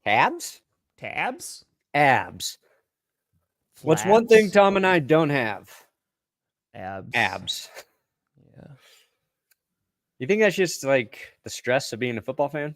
Tabs? Tabs? Abs. Flabs? What's one thing Tom and I don't have? Abs. Yeah. You think that's just like the stress of being a football fan?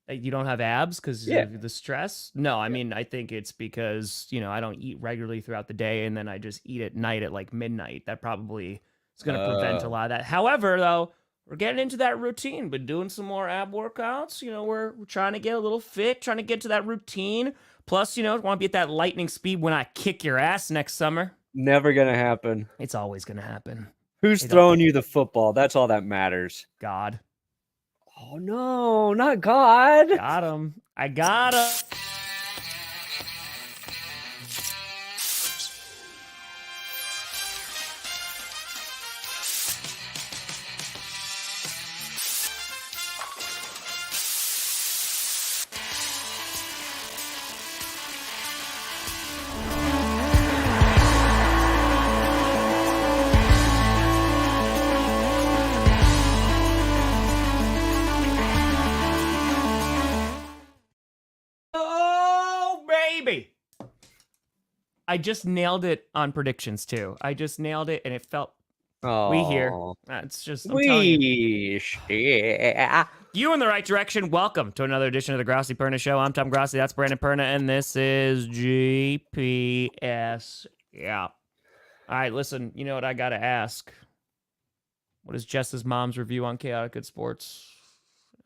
You don't have abs because of the stress? No, I mean, I think it's because, I don't eat regularly throughout the day and then I just eat at night at like midnight. That probably is going to prevent a lot of that. However, though, we're getting into that routine. Been doing some more ab workouts. We're trying to get a little fit, trying to get to that routine. Plus, want to be at that lightning speed when I kick your ass next summer. Never going to happen. It's always going to happen. Who's throwing you the football? That's all that matters. God. Oh, no, not God. Got him. I got him. I just nailed it on predictions too. I just nailed it, and it felt. We here. It's just. I'm telling you. Yeah. You in the right direction. Welcome to another edition of the Grossi Perna Show. I'm Tom Grossi. That's Brandon Perna, and this is GPS. Yeah. All right. Listen. You know what I gotta ask? What is Jess's mom's review on Chaotic Good Sports?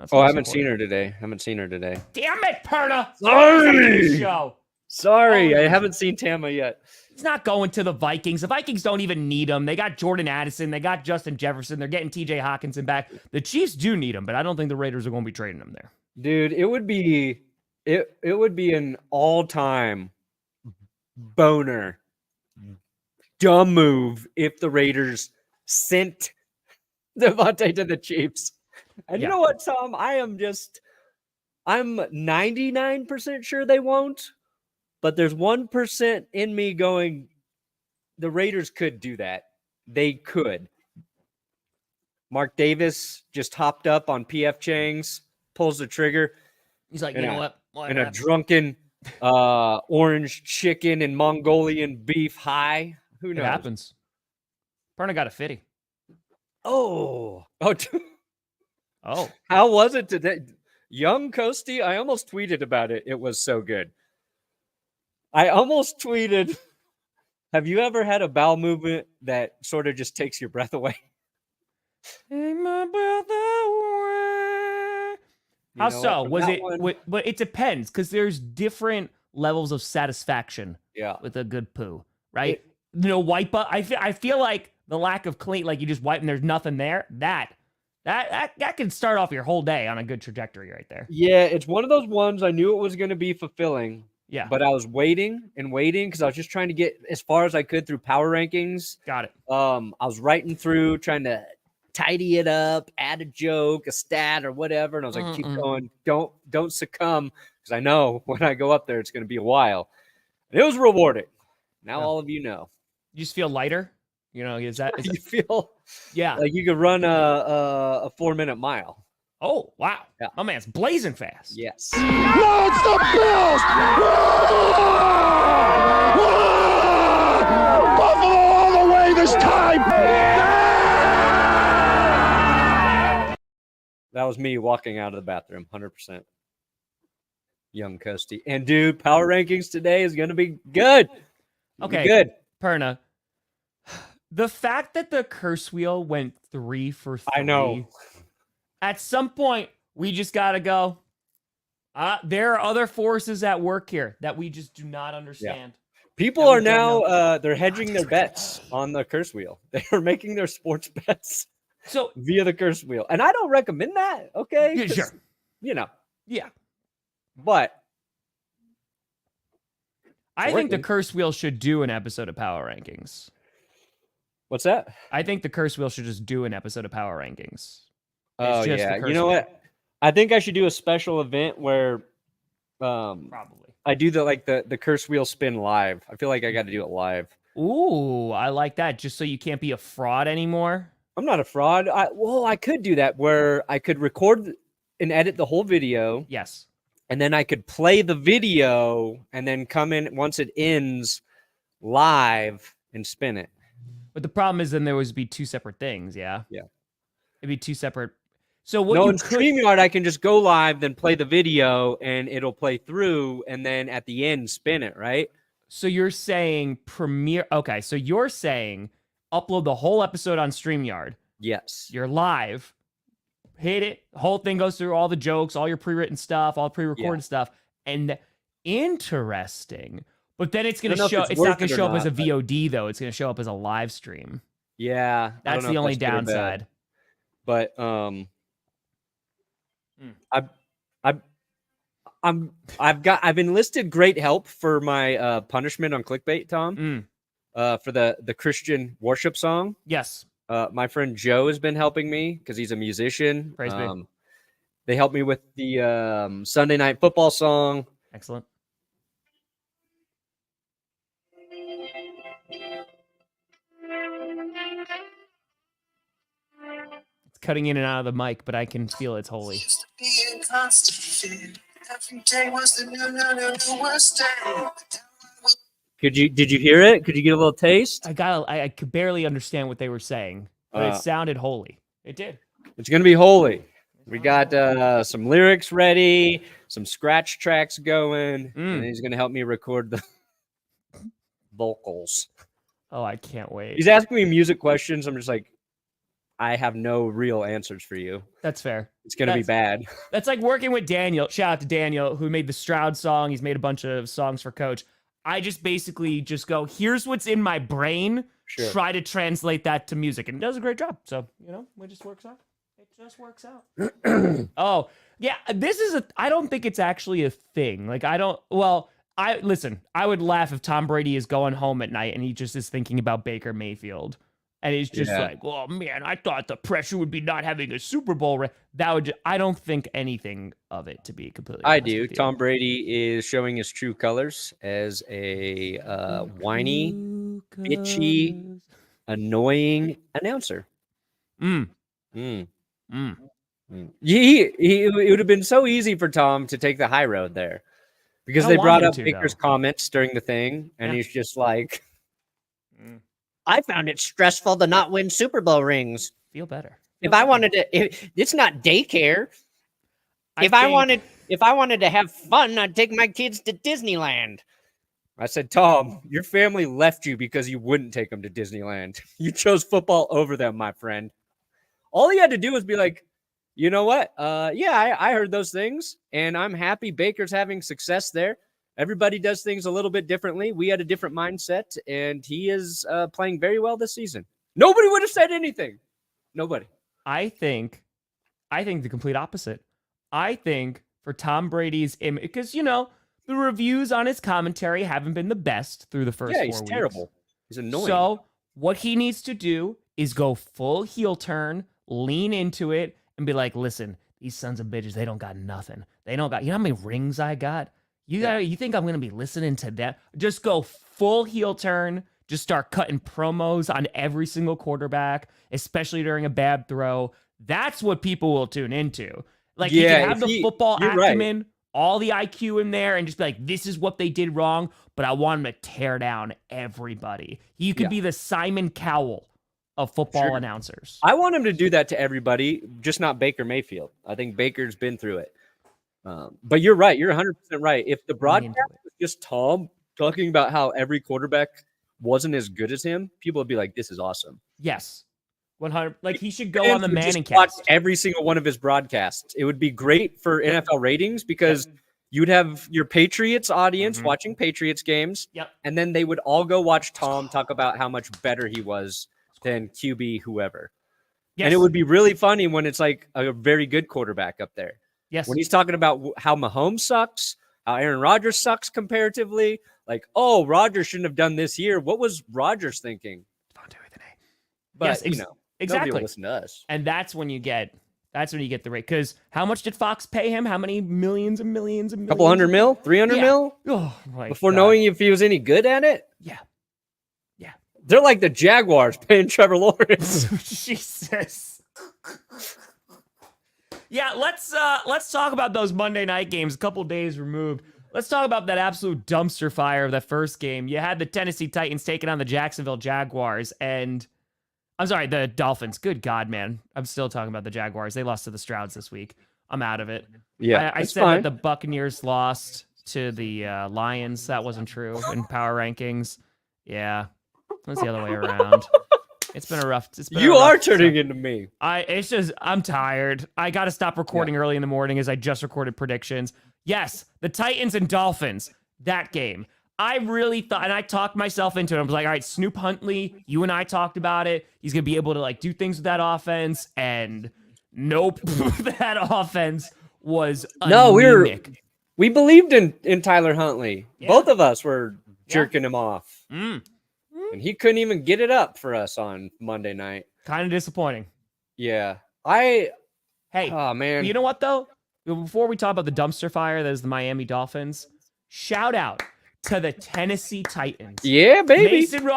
I haven't seen her today. Damn it, Perna! Sorry. Show. Sorry, I haven't seen Tampa yet. He's not going to the Vikings. The Vikings don't even need him. They got Jordan Addison. They got Justin Jefferson. They're getting TJ Hawkinson back. The Chiefs do need him, but I don't think the Raiders are going to be trading him there. Dude, it would be an all-time boner dumb move if the Raiders sent Davante to the Chiefs. And you know what, Tom? I'm 99% sure they won't. But there's 1% in me going, the Raiders could do that. They could. Mark Davis just hopped up on PF Chang's, pulls the trigger. He's like, you know what? In a drunken orange chicken and Mongolian beef high. Who knows? It happens. Perna got a fitty. Oh. Oh. How was it today? Young Coasty, I almost tweeted about it. It was so good. I almost tweeted, have you ever had a bowel movement that sort of just takes your breath away? Take my breath away. How so? Was it? But it depends because there's different levels of satisfaction. With a good poo, right? Wipe up. I feel like the lack of clean, like you just wipe and there's nothing there. That can start off your whole day on a good trajectory right there. Yeah, it's one of those ones I knew it was going to be fulfilling. Yeah. But I was waiting because I was just trying to get as far as I could through power rankings. Got it. I was writing through, trying to tidy it up, add a joke, a stat, or whatever. And I was like, keep going. Don't succumb. Because I know when I go up there, it's going to be a while. And it was rewarding. Now all of you know. You just feel lighter? Is that you feel like you could run a 4-minute mile. Oh, wow. Yeah. My man's blazing fast. Yes. No, it's the Bills! Buffalo all the way this time! That was me walking out of the bathroom, 100%. Young Coasty. And, dude, power rankings today is going to be good. Okay. Good. Perna. The fact that the curse wheel went 3 for 3. I know. At some point, we just got to go. There are other forces at work here that we just do not understand. Yeah. People are now, they're hedging their bets on the curse wheel. They are making their sports bets via the curse wheel. And I don't recommend that, okay? Yeah, sure. Yeah. But I think the curse wheel should do an episode of Power Rankings. What's that? I think the curse wheel should just do an episode of Power Rankings. Oh, yeah. You know what? I think I should do a special event where probably I do the curse wheel spin live. I feel like I got to do it live. Ooh, I like that. Just so you can't be a fraud anymore. I'm not a fraud. I could do that where I could record and edit the whole video. Yes. and then I could play the video and then come in once it ends live and spin it. But the problem is then there would be two separate things, yeah? Yeah. It'd be two separate. So what No, in StreamYard, I can just go live, then play the video, and it'll play through, and then at the end, spin it, right? So you're saying Premiere. Okay, so you're saying upload the whole episode on StreamYard. Yes. You're live, hit it, the whole thing goes through all the jokes, all your pre-written stuff, all pre-recorded stuff, and interesting. But then it's going to show. It's not going to show up as a VOD though. It's going to show up as a live stream. Yeah, that's the only downside. But I've enlisted great help for my punishment on clickbait, Tom. For the Christian worship song. Yes. My friend Joe has been helping me because he's a musician. Praise be. They helped me with the Sunday Night Football song. Excellent. It's cutting in and out of the mic, but I can feel it's holy. Did you hear it? Could you get a little taste? I could barely understand what they were saying, but it sounded holy. It did. It's gonna be holy. We got some lyrics ready, some scratch tracks going, and he's gonna help me record the vocals. Oh, I can't wait. He's asking me music questions. I'm just like, I have no real answers for you. That's fair. It's gonna be bad. That's like working with Daniel. Shout out to Daniel, who made the Stroud song. He's made a bunch of songs for Coach. I just basically just go, here's what's in my brain. Sure. Try to translate that to music, and it does a great job. So, it just works out. It just works out. Oh, yeah. I don't think it's actually a thing. Like, listen, I would laugh if Tom Brady is going home at night and he just is thinking about Baker Mayfield. And he's just like, oh man, I thought the pressure would be not having a Super Bowl. I don't think anything of it, to be completely honest. I do. Tom Brady is showing his true colors as a whiny, bitchy, annoying announcer. It would have been so easy for Tom to take the high road there because they brought up Baker's comments during the thing, and he's just like, I found it stressful to not win Super Bowl rings. Feel better. If I wanted to, it's not daycare. If I wanted to have fun, I'd take my kids to Disneyland. I said, Tom, your family left you because you wouldn't take them to Disneyland. You chose football over them, my friend. All he had to do was be like, you know what? I heard those things, and I'm happy Baker's having success there. Everybody does things a little bit differently. We had a different mindset, and he is playing very well this season. Nobody would have said anything. Nobody. I think the complete opposite. I think for Tom Brady's image, because, the reviews on his commentary haven't been the best through the first 4 weeks. Yeah, he's terrible. He's annoying. So what he needs to do is go full heel turn, lean into it, and be like, listen, these sons of bitches, they don't got nothing. They don't got, you know how many rings I got? You think I'm going to be listening to that? Just go full heel turn. Just start cutting promos on every single quarterback, especially during a bad throw. That's what people will tune into. Like, you can have the football acumen, all the IQ in there, and just be like, this is what they did wrong, but I want him to tear down everybody. You could be the Simon Cowell of football announcers. I want him to do that to everybody, just not Baker Mayfield. I think Baker's been through it. But you're right. You're 100% right. If the broadcast was just Tom talking about how every quarterback wasn't as good as him, people would be like, this is awesome. Yes. 100. Like, he should go on the Manning cast. Watch every single one of his broadcasts. It would be great for NFL ratings because you'd have your Patriots audience watching Patriots games. Yep. And then they would all go watch Tom talk about how much better he was than QB whoever. Yes. And it would be really funny when it's like a very good quarterback up there. Yes. When he's talking about how Mahomes sucks, how Aaron Rodgers sucks comparatively, like, oh, Rodgers shouldn't have done this here. What was Rodgers thinking? Davante with an A. But yes, exactly. Nobody will listen to us. And that's when you get the rate. Because how much did Fox pay him? How many millions and millions and millions? Couple hundred mil, 300 mil. Oh my Before God. knowing if he was any good at it. Yeah. They're like the Jaguars paying Trevor Lawrence. Jesus. Yeah, let's talk about those Monday night games, a couple days removed. Let's talk about that absolute dumpster fire of that first game. You had the Tennessee Titans taking on the Jacksonville Jaguars, and I'm sorry, the Dolphins. Good God, man. I'm still talking about the Jaguars. They lost to the Strouds this week. I'm out of it. Yeah, I said fine. that the Buccaneers lost to the Lions. That wasn't true in power rankings. Yeah, that's the other way around. It's been a rough. You are turning into me. I'm tired. I got to stop recording early in the morning as I just recorded predictions. Yes, the Titans and Dolphins, that game. I really thought, and I talked myself into it. I was like, all right, Snoop Huntley, you and I talked about it. He's going to be able to like do things with that offense. And nope, that offense was anemic. We believed in Tyler Huntley. Yeah. Both of us were jerking him off. And he couldn't even get it up for us on Monday night. Kind of disappointing. Yeah. Oh, man. You know what, though? Before we talk about the dumpster fire that is the Miami Dolphins, shout out to the Tennessee Titans. Yeah, baby. Mason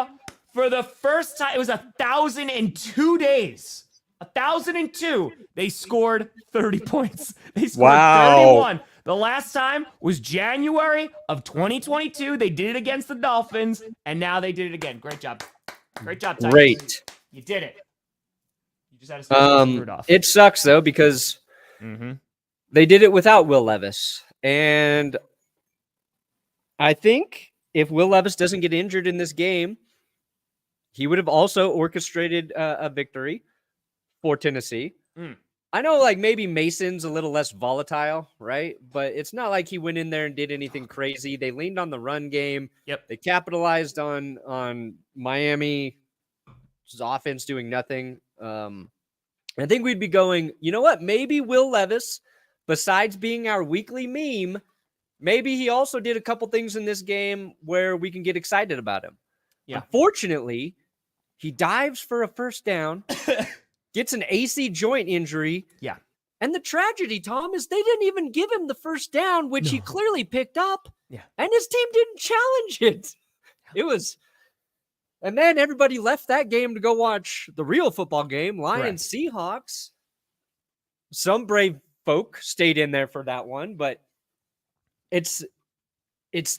for the first time, it was 1,002 days. 1,002. They scored 30 points. They scored 31. The last time was January of 2022. They did it against the Dolphins, and now they did it again. Great job. Great job, Titans. Great. You did it. You just had to screw off. It sucks, though, because they did it without Will Levis. And I think if Will Levis doesn't get injured in this game, he would have also orchestrated a victory for Tennessee. I know, like, maybe Mason's a little less volatile, right? But it's not like he went in there and did anything crazy. They leaned on the run game. Yep. They capitalized on Miami's offense doing nothing. I think we'd be going, you know what? Maybe Will Levis, besides being our weekly meme, maybe he also did a couple things in this game where we can get excited about him. Yeah. Unfortunately, he dives for a first down. Gets an AC joint injury. Yeah. And the tragedy, Tom, is they didn't even give him the first down, which he clearly picked up. Yeah. And his team didn't challenge it. It was. And then everybody left that game to go watch the real football game, Lions Seahawks. Some brave folk stayed in there for that one, but it's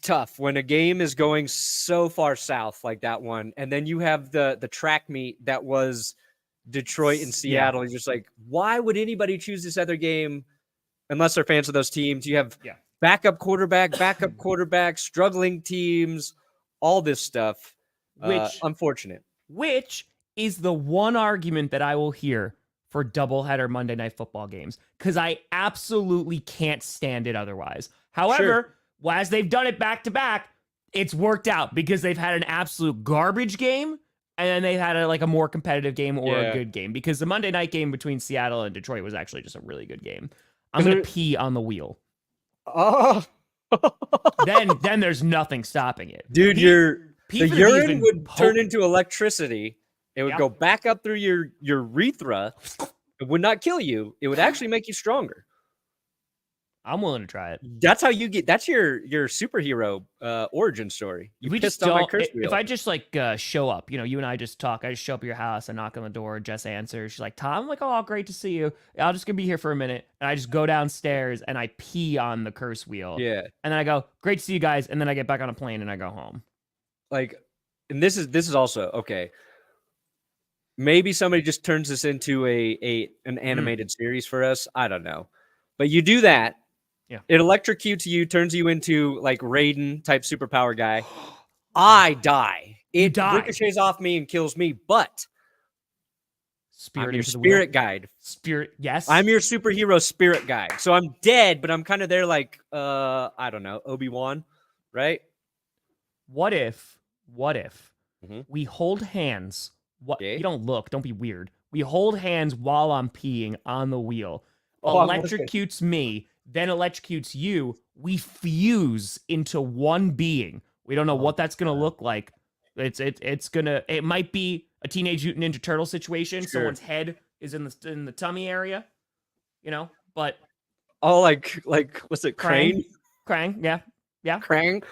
tough when a game is going so far south like that one. And then you have the track meet that was Detroit and Seattle. You're just like, why would anybody choose this other game unless they're fans of those teams? You have backup quarterback, struggling teams, all this stuff. Unfortunate. Which is the one argument that I will hear for doubleheader Monday Night Football games, because I absolutely can't stand it otherwise. However, as they've done it back to back, it's worked out because they've had an absolute garbage game. And then they had a more competitive game or a good game, because the Monday night game between Seattle and Detroit was actually just a really good game. I'm going to pee on the wheel. Oh, then there's nothing stopping it. Dude, the urine would turn into electricity. It would go back up through your urethra. It would not kill you. It would actually make you stronger. I'm willing to try it. That's how you get. That's your superhero origin story. You pissed on my curse wheel. If I just show up, you and I just talk. I just show up at your house. I knock on the door. Jess answers. She's like, "Tom," I'm like, "Oh, great to see you. I'm just gonna be here for a minute." And I just go downstairs and I pee on the curse wheel. Yeah. And then I go, "Great to see you guys." And then I get back on a plane and I go home. And this is also okay. Maybe somebody just turns this into an animated series for us. I don't know, but you do that. Yeah. It electrocutes you, turns you into like Raiden type superpower guy. I die. It ricochets off me and kills me, but I'm your spirit guide. Spirit, yes. I'm your superhero spirit guide. So I'm dead, but I'm kind of there like, I don't know, Obi-Wan, right? What if we hold hands? Okay. You don't look. Don't be weird. We hold hands while I'm peeing on the wheel. Electrocutes me. Then electrocutes you. We fuse into one being. We don't know what that's gonna look like. It might be a Teenage Mutant Ninja Turtle situation. Sure. Someone's head is in the tummy area, but like what's it? Crane? Krang, yeah. Krang,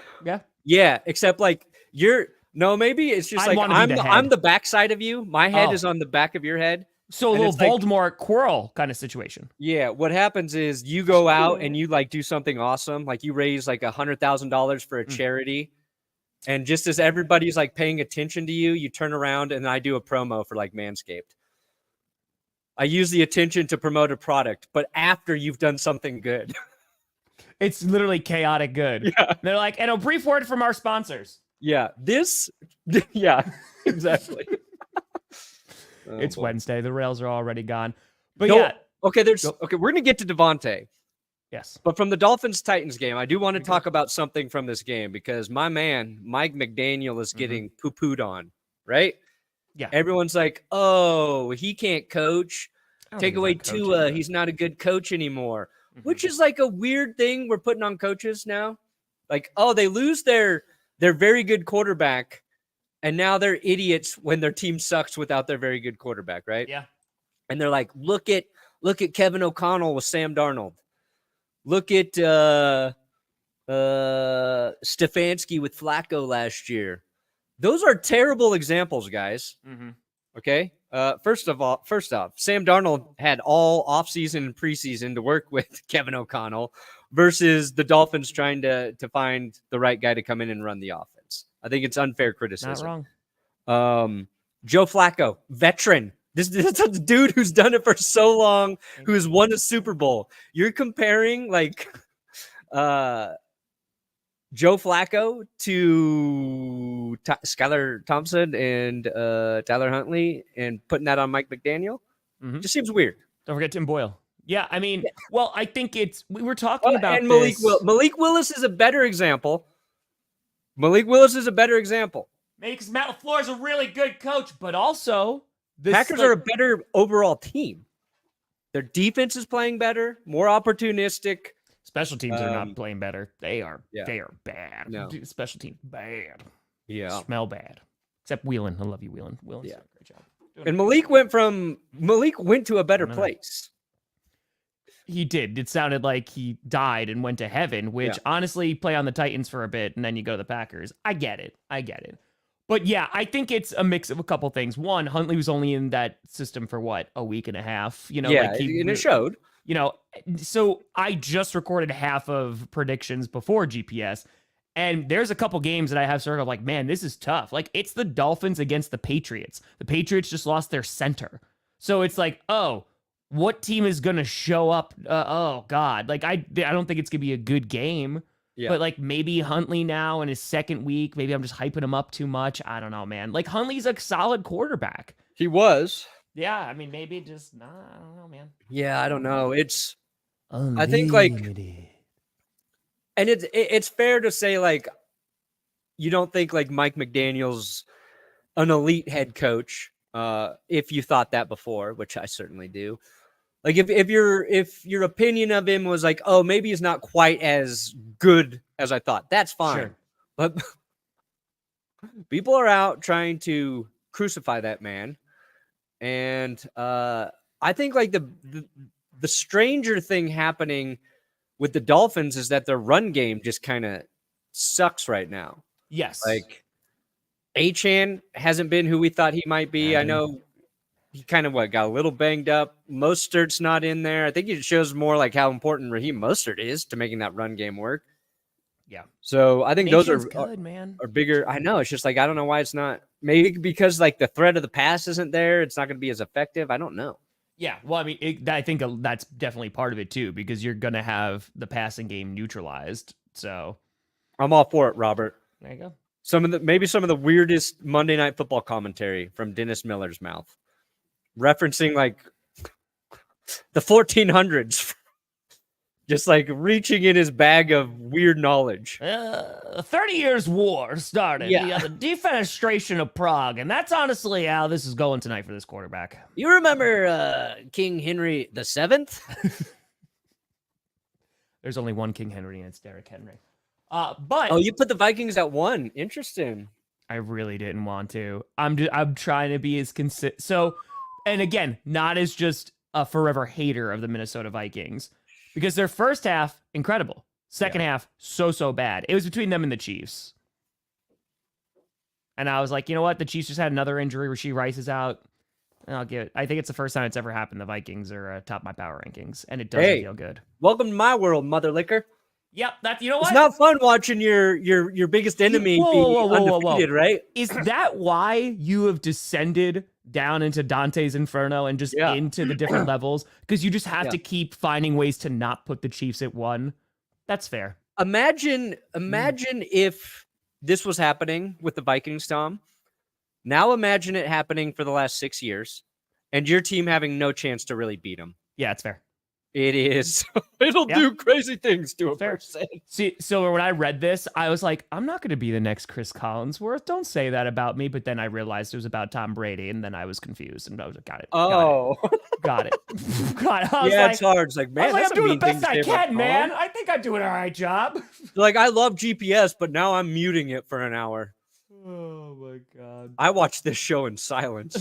yeah. Except maybe it's just like I'm the backside of you. My head is on the back of your head, So a And little it's like- Voldemort Quirrell kind of situation. Yeah, what happens is you go out and you like do something awesome, like you raise like $100,000 for a charity, and just as everybody's like paying attention to you, you turn around and I do a promo for like Manscaped. I use the attention to promote a product, but after you've done something good. It's literally chaotic good. Yeah. They're like, and a brief word from our sponsors. Yeah, yeah, exactly. It's boy. Wednesday. The rails are already gone. But No, yeah, okay, we're gonna get to Davante. yes. But from the Dolphins-Titans game, I do want to talk about something from this game because my man, Mike McDaniel, is getting poo-pooed on, right? Yeah. Everyone's like, oh, he can't coach. I don't Take think he's away not coaching, Tua. but- He's not a good coach anymore, Mhm. which is like a weird thing we're putting on coaches now. Like, oh, they lose their very good quarterback, and now they're idiots when their team sucks without their very good quarterback, right? Yeah. And they're like, look at Kevin O'Connell with Sam Darnold. Look at Stefanski with Flacco last year. Those are terrible examples, guys. Mhm. Okay. First off, Sam Darnold had all offseason and preseason to work with Kevin O'Connell versus the Dolphins trying to find the right guy to come in and run the offense. I think it's unfair Not criticism. wrong. Joe Flacco, veteran. This is a dude who's done it for so long, who has won a Super Bowl. You're comparing like Joe Flacco to Skylar Thompson and Tyler Huntley and putting that on Mike McDaniel. Mhm. Just seems weird. Don't forget Tim Boyle. Yeah, I mean, well, I think we were talking about and Malik, this. Malik Willis is a better example. Malik Willis is a better example. Maybe because Matt LaFleur is a really good coach, but also this, Packers are a better overall team. Their defense is playing better, more opportunistic. special teams are not playing better. They are. Yeah. They are bad. No. Dude, special teams bad. Yeah. Smell bad. Except Whelan. I love you, Whelan. Whelan's Yeah. done a great job. And Malik went to a better No. place. He did. It sounded like he died and went to heaven, which Yeah. honestly, play on the Titans for a bit and then you go to the Packers. I get it. But yeah, I think it's a mix of a couple things. One, Huntley was only in that system for what, a week and a half. You know, Yeah, like and it showed. You know, so I just recorded half of predictions before GPS, and there's a couple games that I have sort of like, man, this is tough. Like, it's the Dolphins against the Patriots. The Patriots just lost their center. So it's like, oh, what team is going to show up? Oh, God. Like, I don't think it's going to be a good game. Yeah. But, like, maybe Huntley now in his second week, maybe I'm just hyping him up too much. I don't know, man. Like, Huntley's a solid quarterback. He was. Yeah, I mean, maybe just, nah, I don't know, man. Yeah, I don't know. I think, like, and it's fair to say, like, you don't think like Mike McDaniel's an elite head coach, if you thought that before, which I certainly do. Like if your opinion of him was like, oh, maybe he's not quite as good as I thought, that's fine. Sure. But people are out trying to crucify that man. And I think like the stranger thing happening with the Dolphins is that their run game just kind of sucks right now. Yes. Like Achane hasn't been who we thought he might be. I know he kind of got a little banged up. Mostert's not in there. I think it shows more like how important Raheem Mostert is to making that run game work. Yeah. So I think those are good, man. are bigger. I know. It's just like I don't know why it's not. Maybe because like the threat of the pass isn't there. It's not going to be as effective. I don't know. Yeah, well, I mean, I think that's definitely part of it too, because you're gonna have the passing game neutralized. So I'm all for it, Robert. there you go. Some of the weirdest Monday Night Football commentary from Dennis Miller's mouth, referencing like the 1400s, just like reaching in his bag of weird knowledge. 30 Years War started. Yeah. The defenestration of Prague, and that's honestly how this is going tonight for this quarterback. You remember King Henry the Seventh? There's only one King Henry, and it's Derrick Henry. But Oh, you put the Vikings at 1. Interesting. I really didn't want to. I'm trying to be as consistent. So, and again, not as just a forever hater of the Minnesota Vikings, because their first half incredible, second half so bad. It was between them and the Chiefs, and I was like, you know what? The Chiefs just had another injury. Rashee Rice is out. I'll give it. I think it's the first time it's ever happened. The Vikings are top my power rankings, and it doesn't feel good. Welcome to my world, mother liquor. Yep, you know what? It's not fun watching your biggest enemy be undefeated, right? Is that why you have descended down into Dante's Inferno and just into the different levels? Because you just have to keep finding ways to not put the Chiefs at 1. That's fair. Imagine if this was happening with the Vikings, Tom. Now imagine it happening for the last 6 years, and your team having no chance to really beat them. Yeah, it's fair. It is. It'll do crazy things to a person. See, so when I read this, I was like, I'm not going to be the next Chris Collinsworth. Don't say that about me. But then I realized it was about Tom Brady, and then I was confused, and I was like, got it. Got it. It's hard. It's like, man, I'm doing the best I can, man. I think I'm doing all right job. Like, I love GPS, but now I'm muting it for an hour. Oh my God. I watch this show in silence.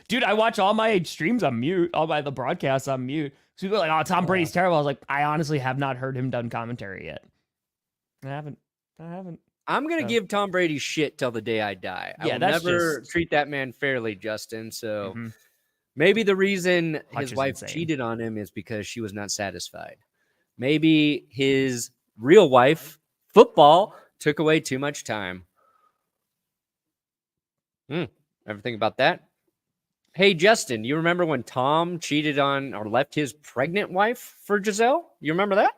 Dude, I watch all my streams on mute, the broadcasts on mute. So people are like, oh, Tom Brady's terrible. I was like, I honestly have not heard him done commentary yet. I haven't. I'm going to give Tom Brady shit till the day I die. I will never treat that man fairly, Justin. So maybe the reason his wife cheated on him is because she was not satisfied. Maybe his real wife, football, took away too much time. Ever think about that? Hey, Justin, you remember when Tom cheated on or left his pregnant wife for Giselle? You remember that?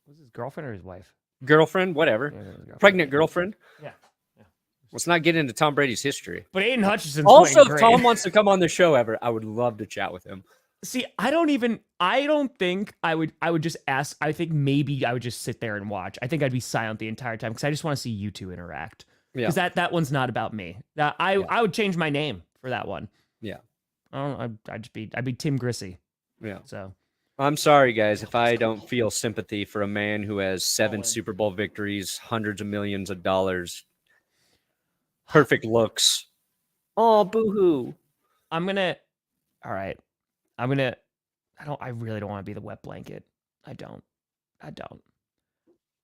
Was his girlfriend or his wife? Girlfriend, whatever. Yeah, pregnant girlfriend. Yeah. Let's not get into Tom Brady's history. But Aiden Hutchinson's also, great. if Tom wants to come on the show ever, I would love to chat with him. See, I don't think I would just ask. I think maybe I would just sit there and watch. I think I'd be silent the entire time because I just want to see you two interact. Because that one's not about me. I would change my name for that one. Yeah. I'd be Tim Grossi. Yeah. So I'm sorry, guys, if I don't feel sympathy for a man who has 7 Super Bowl victories, hundreds of millions of dollars, perfect looks. Oh, boo-hoo. I really don't want to be the wet blanket. I don't.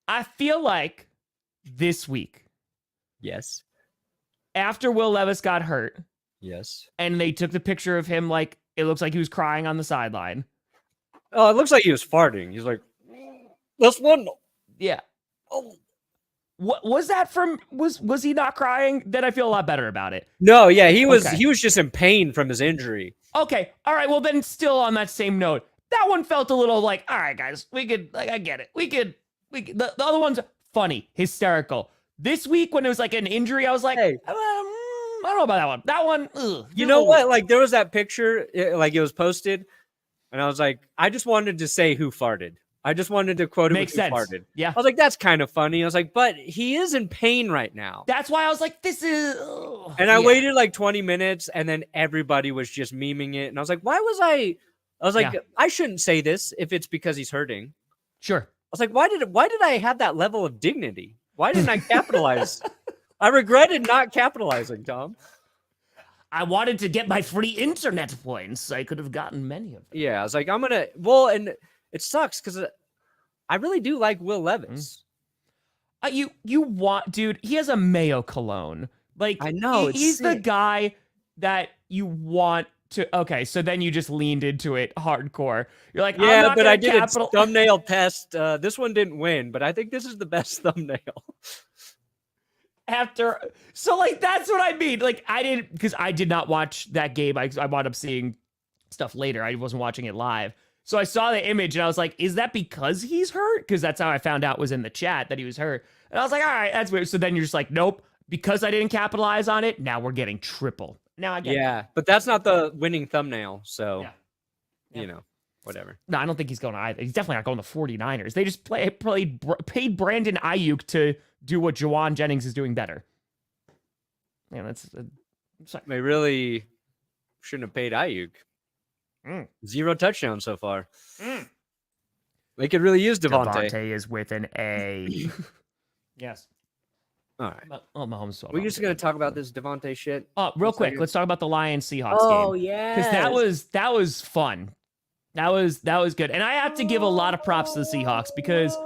I feel like this week. Yes. After Will Levis got hurt. Yes. And they took the picture of him like it looks like he was crying on the sideline. Oh, it looks like he was farting. He's like, this one. Yeah. Oh. What was that from? Was he not crying? Then I feel a lot better about it. No, yeah, he was just in pain from his injury. Okay. All right. Well, then still on that same note, that one felt a little like, all right, guys, we could, like, I get it. We could the other one's funny, hysterical. This week when it was like an injury, I was like, hey. I don't know about that one. That one, you know what? Like there was that picture, like it was posted, and I was like, I just wanted to say who farted. I just wanted to quote him. Makes sense. Who farted. Yeah. I was like, that's kind of funny. I was like, but he is in pain right now. That's why I was like, this is. And I waited like 20 minutes, and then everybody was just memeing it, and I was like, why was I? I was like, I shouldn't say this if it's because he's hurting. Sure. I was like, why did I have that level of dignity? Why didn't I capitalize? I regretted not capitalizing, Tom. I wanted to get my free internet points. I could have gotten many of them. Yeah, I was like, and it sucks because I really do like Will Levis. You want, dude, he has a Mayo cologne. Like, I know. He's the guy that you want to. Okay, so then you just leaned into it hardcore. You're like, yeah, but I did a thumbnail test. This one didn't win, but I think this is the best thumbnail. So like that's what I mean. Like I did not watch that game. I wound up seeing stuff later. I wasn't watching it live. So I saw the image and I was like, is that because he's hurt? Because that's how I found out was in the chat that he was hurt. And I was like, all right, that's weird. So then you're just like, nope, because I didn't capitalize on it. Now we're getting triple. Now I get it. But that's not the winning thumbnail. So you know, whatever. No, I don't think he's going to either. He's definitely not going to 49ers. They just paid Brandon Ayuk to do what Jawan Jennings is doing better. Man, that's they really shouldn't have paid Ayuk. 0 touchdowns so far. They could really use Davante. Davante is with an A. Yes. All right. Mahomes. We're just going to talk about this Davante shit. Real quick. Let's talk about the Lions-Seahawks game. Oh, yeah. Because that was fun. That was good. And I have to give a lot of props to the Seahawks because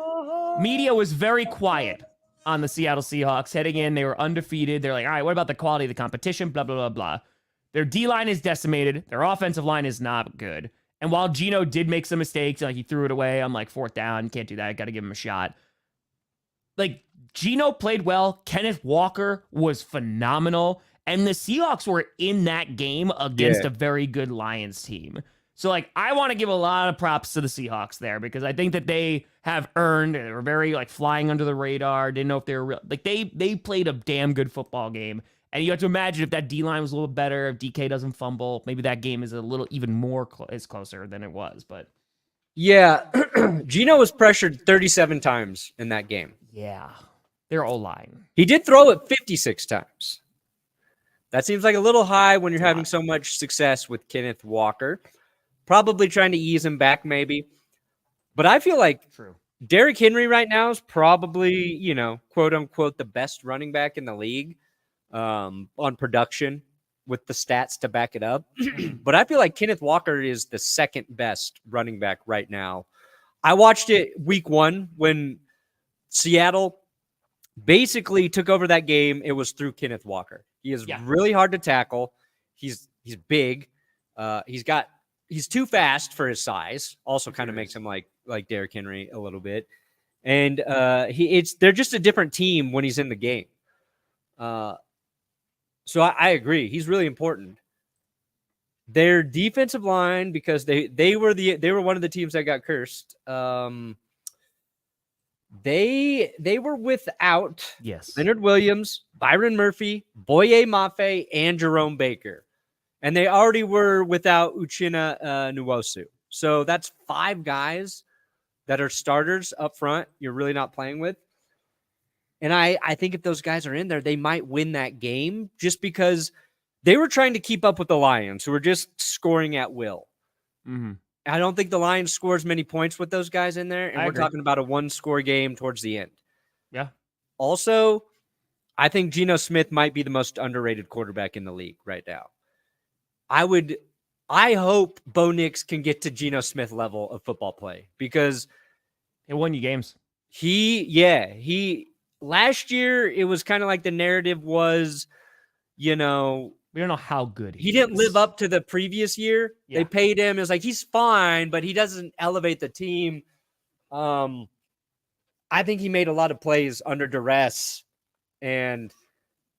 media was very quiet on the Seattle Seahawks heading in. They were undefeated. They're like, all right, what about the quality of the competition? Blah, blah, blah, blah. Their D-line is decimated. Their offensive line is not good. And while Geno did make some mistakes, like he threw it away on like 4th down, can't do that. Got to give him a shot. Like Geno played well. Kenneth Walker was phenomenal. And the Seahawks were in that game against a very good Lions team. So, like, I want to give a lot of props to the Seahawks there because I think that they have earned, they were very, like, flying under the radar. Didn't know if they were real. Like, they played a damn good football game. And you have to imagine if that D-line was a little better, if DK doesn't fumble, maybe that game is a little even more is closer than it was. But yeah, Geno was pressured 37 times in that game. yeah, their O-line. He did throw it 56 times. That seems like a little high when you're having so much success with Kenneth Walker. Probably trying to ease him back, maybe. But I feel like Derrick Henry right now is probably, you know, quote unquote, the best running back in the league on production with the stats to back it up. But I feel like Kenneth Walker is the second best running back right now. I watched it week 1 when Seattle basically took over that game. It was through Kenneth Walker. He is really hard to tackle. He's big. He's too fast for his size. Also kind of makes him like Derrick Henry a little bit. And they're just a different team when he's in the game. So I agree. He's really important. Their defensive line, because they were one of the teams that got cursed. They were without Leonard Williams, Byron Murphy, Boye Mafe, and Jerome Baker. And they already were without Uchenna Nwosu. So that's 5 guys that are starters up front you're really not playing with. And I think if those guys are in there, they might win that game just because they were trying to keep up with the Lions, who were just scoring at will. Mm-hmm. I don't think the Lions score as many points with those guys in there. And we're talking about a 1-score game towards the end. Yeah. Also, I think Geno Smith might be the most underrated quarterback in the league right now. I hope Bo Nix can get to Geno Smith level of football play because he won you games. Last year, it was kind of like the narrative was, you know, we don't know how good he didn't live up to the previous year. Yeah. They paid him. It was like, he's fine, but he doesn't elevate the team. I think he made a lot of plays under duress, and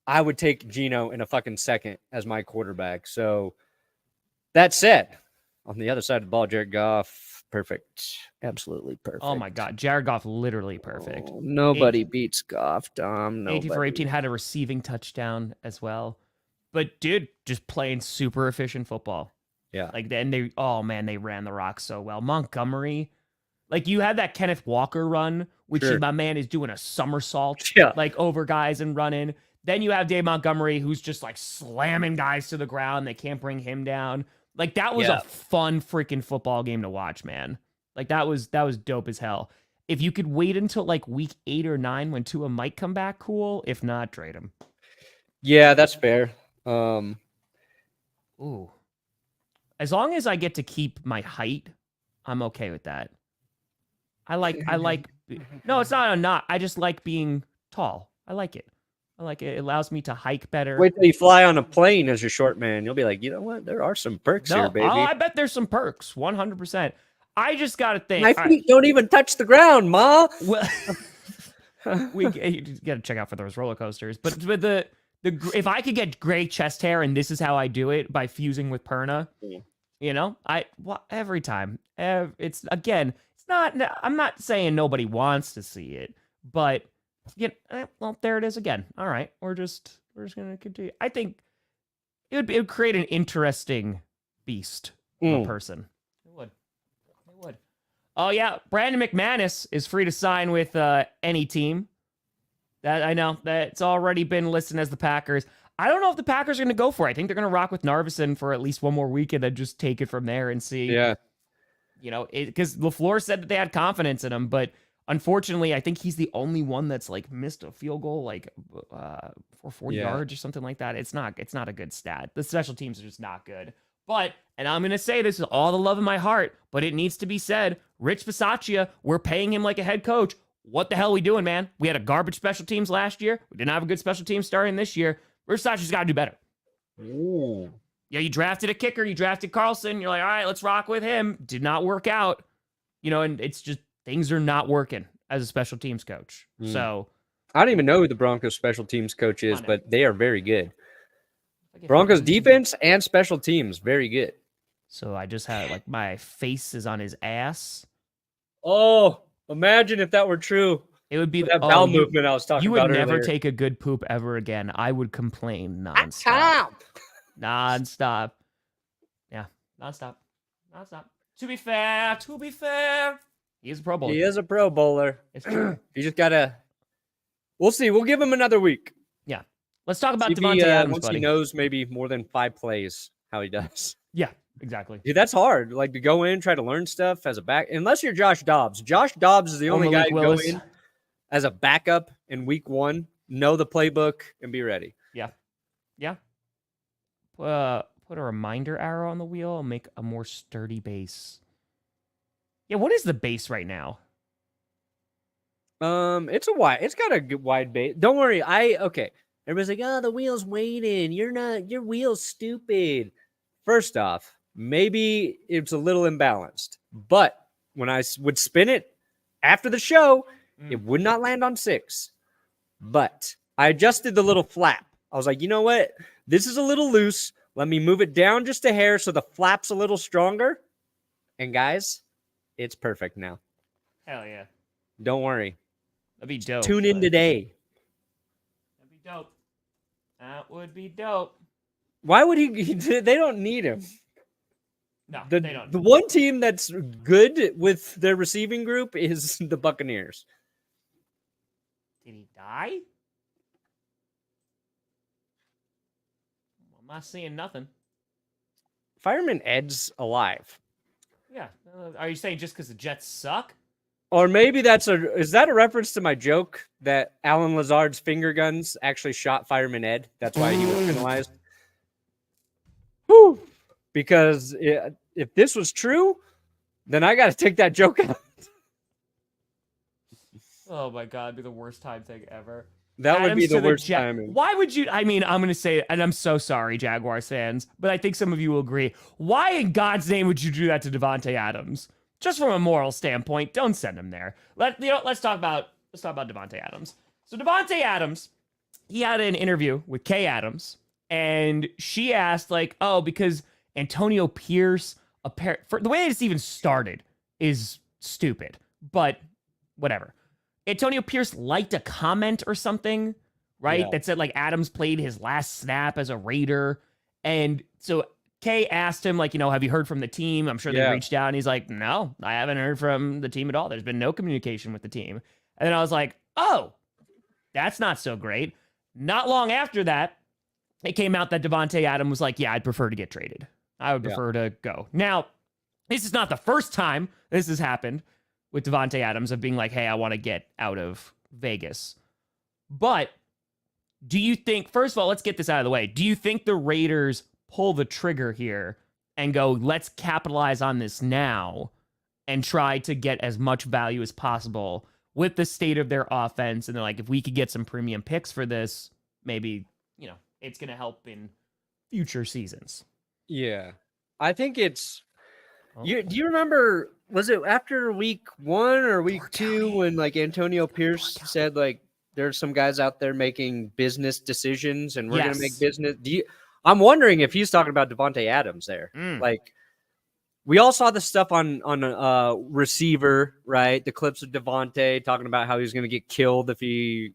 I would take Geno in a fucking second as my quarterback. So that said, on the other side of the ball, Jared Goff, perfect. Absolutely perfect. Oh my God. Jared Goff, literally perfect. Oh, nobody beats Goff, Dom. 18 for 18, had a receiving touchdown as well. But dude, just playing super efficient football. Yeah. Like then they ran the rock so well. Montgomery, like you had that Kenneth Walker run, which my man is doing a somersault, like over guys and running. Then you have Dave Montgomery, who's just like slamming guys to the ground. They can't bring him down. Like that was a fun freaking football game to watch, man. Like that was dope as hell. If you could wait until like week 8 or 9 when Tua might come back, cool. If not, trade him. Yeah, that's fair. Ooh. As long as I get to keep my height, I'm okay with that. I like no, it's not a not. I just like being tall. I like it. It allows me to hike better. Wait till you fly on a plane as a short man. You'll be like, you know what? There are some perks here, baby. Oh, I bet there's some perks. 100%. I just got to think. My feet don't even touch the ground, Ma. Well, you got to check out for those roller coasters. But the if I could get gray chest hair, and this is how I do it by fusing with Perna, you know, every time. It's not. I'm not saying nobody wants to see it, but well, there it is again. All right, we're just gonna continue. I think it would create an interesting beast of a person. It would. Oh yeah, Brandon McManus is free to sign with any team. That I know that's already been listed as the Packers. I don't know if the Packers are going to go for it. I think they're going to rock with Narvison for at least one more week and then just take it from there and see. Yeah. You know, because LaFleur said that they had confidence in him, but unfortunately, I think he's the only one that's like missed a field goal like for 40 yards or something like that. It's not a good stat. The special teams are just not good. But, and I'm going to say this is all the love in my heart, but it needs to be said, Rich Bisaccia, we're paying him like a head coach. What the hell are we doing, man? We had a garbage special teams last year. We didn't have a good special team starting this year. Rich Bisaccia's got to do better. Ooh. Yeah, you drafted a kicker. You drafted Carlson. You're like, all right, let's rock with him. Did not work out. And it's just things are not working as a special teams coach. So I don't even know who the Broncos special teams coach is, but they are very good. Like Broncos defense and special teams, very good. So I just had like my face is on his ass. Oh, imagine if that were true. It would be that bowel movement I was talking about. You would never earlier. take a good poop ever again. I would complain nonstop. Nonstop. Yeah, nonstop. To be fair, he is a Pro Bowler. He is a Pro Bowler. It's true. You just gotta. We'll see. We'll give him another week. Yeah. Let's talk about See if Davante Adams, once buddy. he knows maybe more than 5 plays, how he does. Yeah, exactly. Dude, that's hard. Like to go in, try to learn stuff as a back. Unless you're Josh Dobbs. Josh Dobbs is the only guy to go in as a backup in week 1, know the playbook, and be ready. Yeah. Put a reminder arrow on the wheel and make a more sturdy base. Yeah, what is the base right now? It's got a good wide base. Don't worry. Okay. Everybody's like, oh, the wheel's waiting. Your wheel's stupid. First off, maybe it's a little imbalanced. But when I would spin it after the show, it would not land on 6. But I adjusted the little flap. I was like, you know what? This is a little loose. Let me move it down just a hair so the flap's a little stronger. And guys, it's perfect now. Hell yeah. Don't worry. That'd be dope. Tune in today. That'd be dope. That would be dope. Why would he? They don't need him. No, they don't. The one team that's good with their receiving group is the Buccaneers. Did he die? I'm not seeing nothing. Fireman Ed's alive. Yeah. Are you saying just because the Jets suck? Or maybe is that a reference to my joke that Alan Lazard's finger guns actually shot Fireman Ed? That's why he was penalized. Whew. Because if this was true, then I got to take that joke out. Oh my God, it'd be the worst time thing ever. That would be the worst timing. Why would you? I mean, I'm going to say it, and I'm so sorry, Jaguars fans, but I think some of you will agree. Why in God's name would you do that to Davante Adams? Just from a moral standpoint, don't send him there. Let's talk about Davante Adams. So Davante Adams, he had an interview with Kay Adams, and she asked because Antonio Pierce, for the way it's even started is stupid, but whatever. Antonio Pierce liked a comment or something, right? That said Adams played his last snap as a Raider, and so Kay asked him, have you heard from the team? I'm sure they reached out, and he's like, no, I haven't heard from the team at all. There's been no communication with the team. And then I was like, oh, that's not so great. Not long after that, it came out that Davante Adams was like, yeah, I'd prefer to get traded. I would prefer to go. Now, this is not the first time this has happened with Davante Adams of being like, hey, I want to get out of Vegas. But do you think, first of all, let's get this out of the way. Do you think the Raiders pull the trigger here and go, let's capitalize on this now and try to get as much value as possible with the state of their offense? And they're like, if we could get some premium picks for this, maybe, it's going to help in future seasons. Yeah. I think it's, do you remember, was it after week 1 or week 2 when Antonio Pierce said there's some guys out there making business decisions and we're going to make business. I'm wondering if he's talking about Davante Adams there. We all saw the stuff on receiver, right? The clips of Davante talking about how he's going to get killed if he's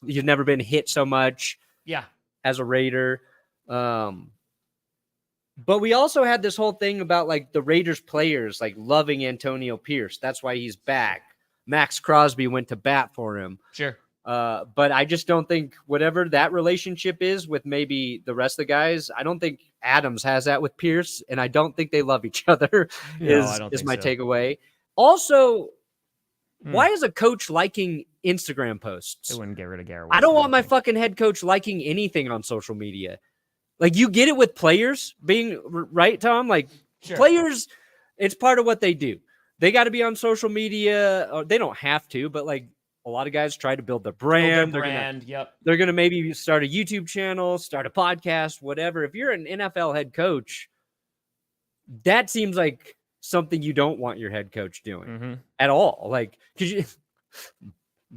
never been hit so much. Yeah. As a Raider. But we also had this whole thing about the Raiders players loving Antonio Pierce. That's why he's back. Max Crosby went to bat for him. Sure. But I just don't think whatever that relationship is with maybe the rest of the guys, I don't think Adams has that with Pierce, and I don't think they love each other. Is my takeaway. Also, why is a coach liking Instagram posts? They wouldn't get rid of Garrett. I don't want my fucking head coach liking anything on social media. You get it with players being right, Tom. Players, it's part of what they do. They got to be on social media. Or they don't have to, but a lot of guys try to build their Build their brand. brand. They're gonna maybe start a YouTube channel, start a podcast, whatever. If you're an NFL head coach, that seems like something you don't want your head coach doing at all. Like, because you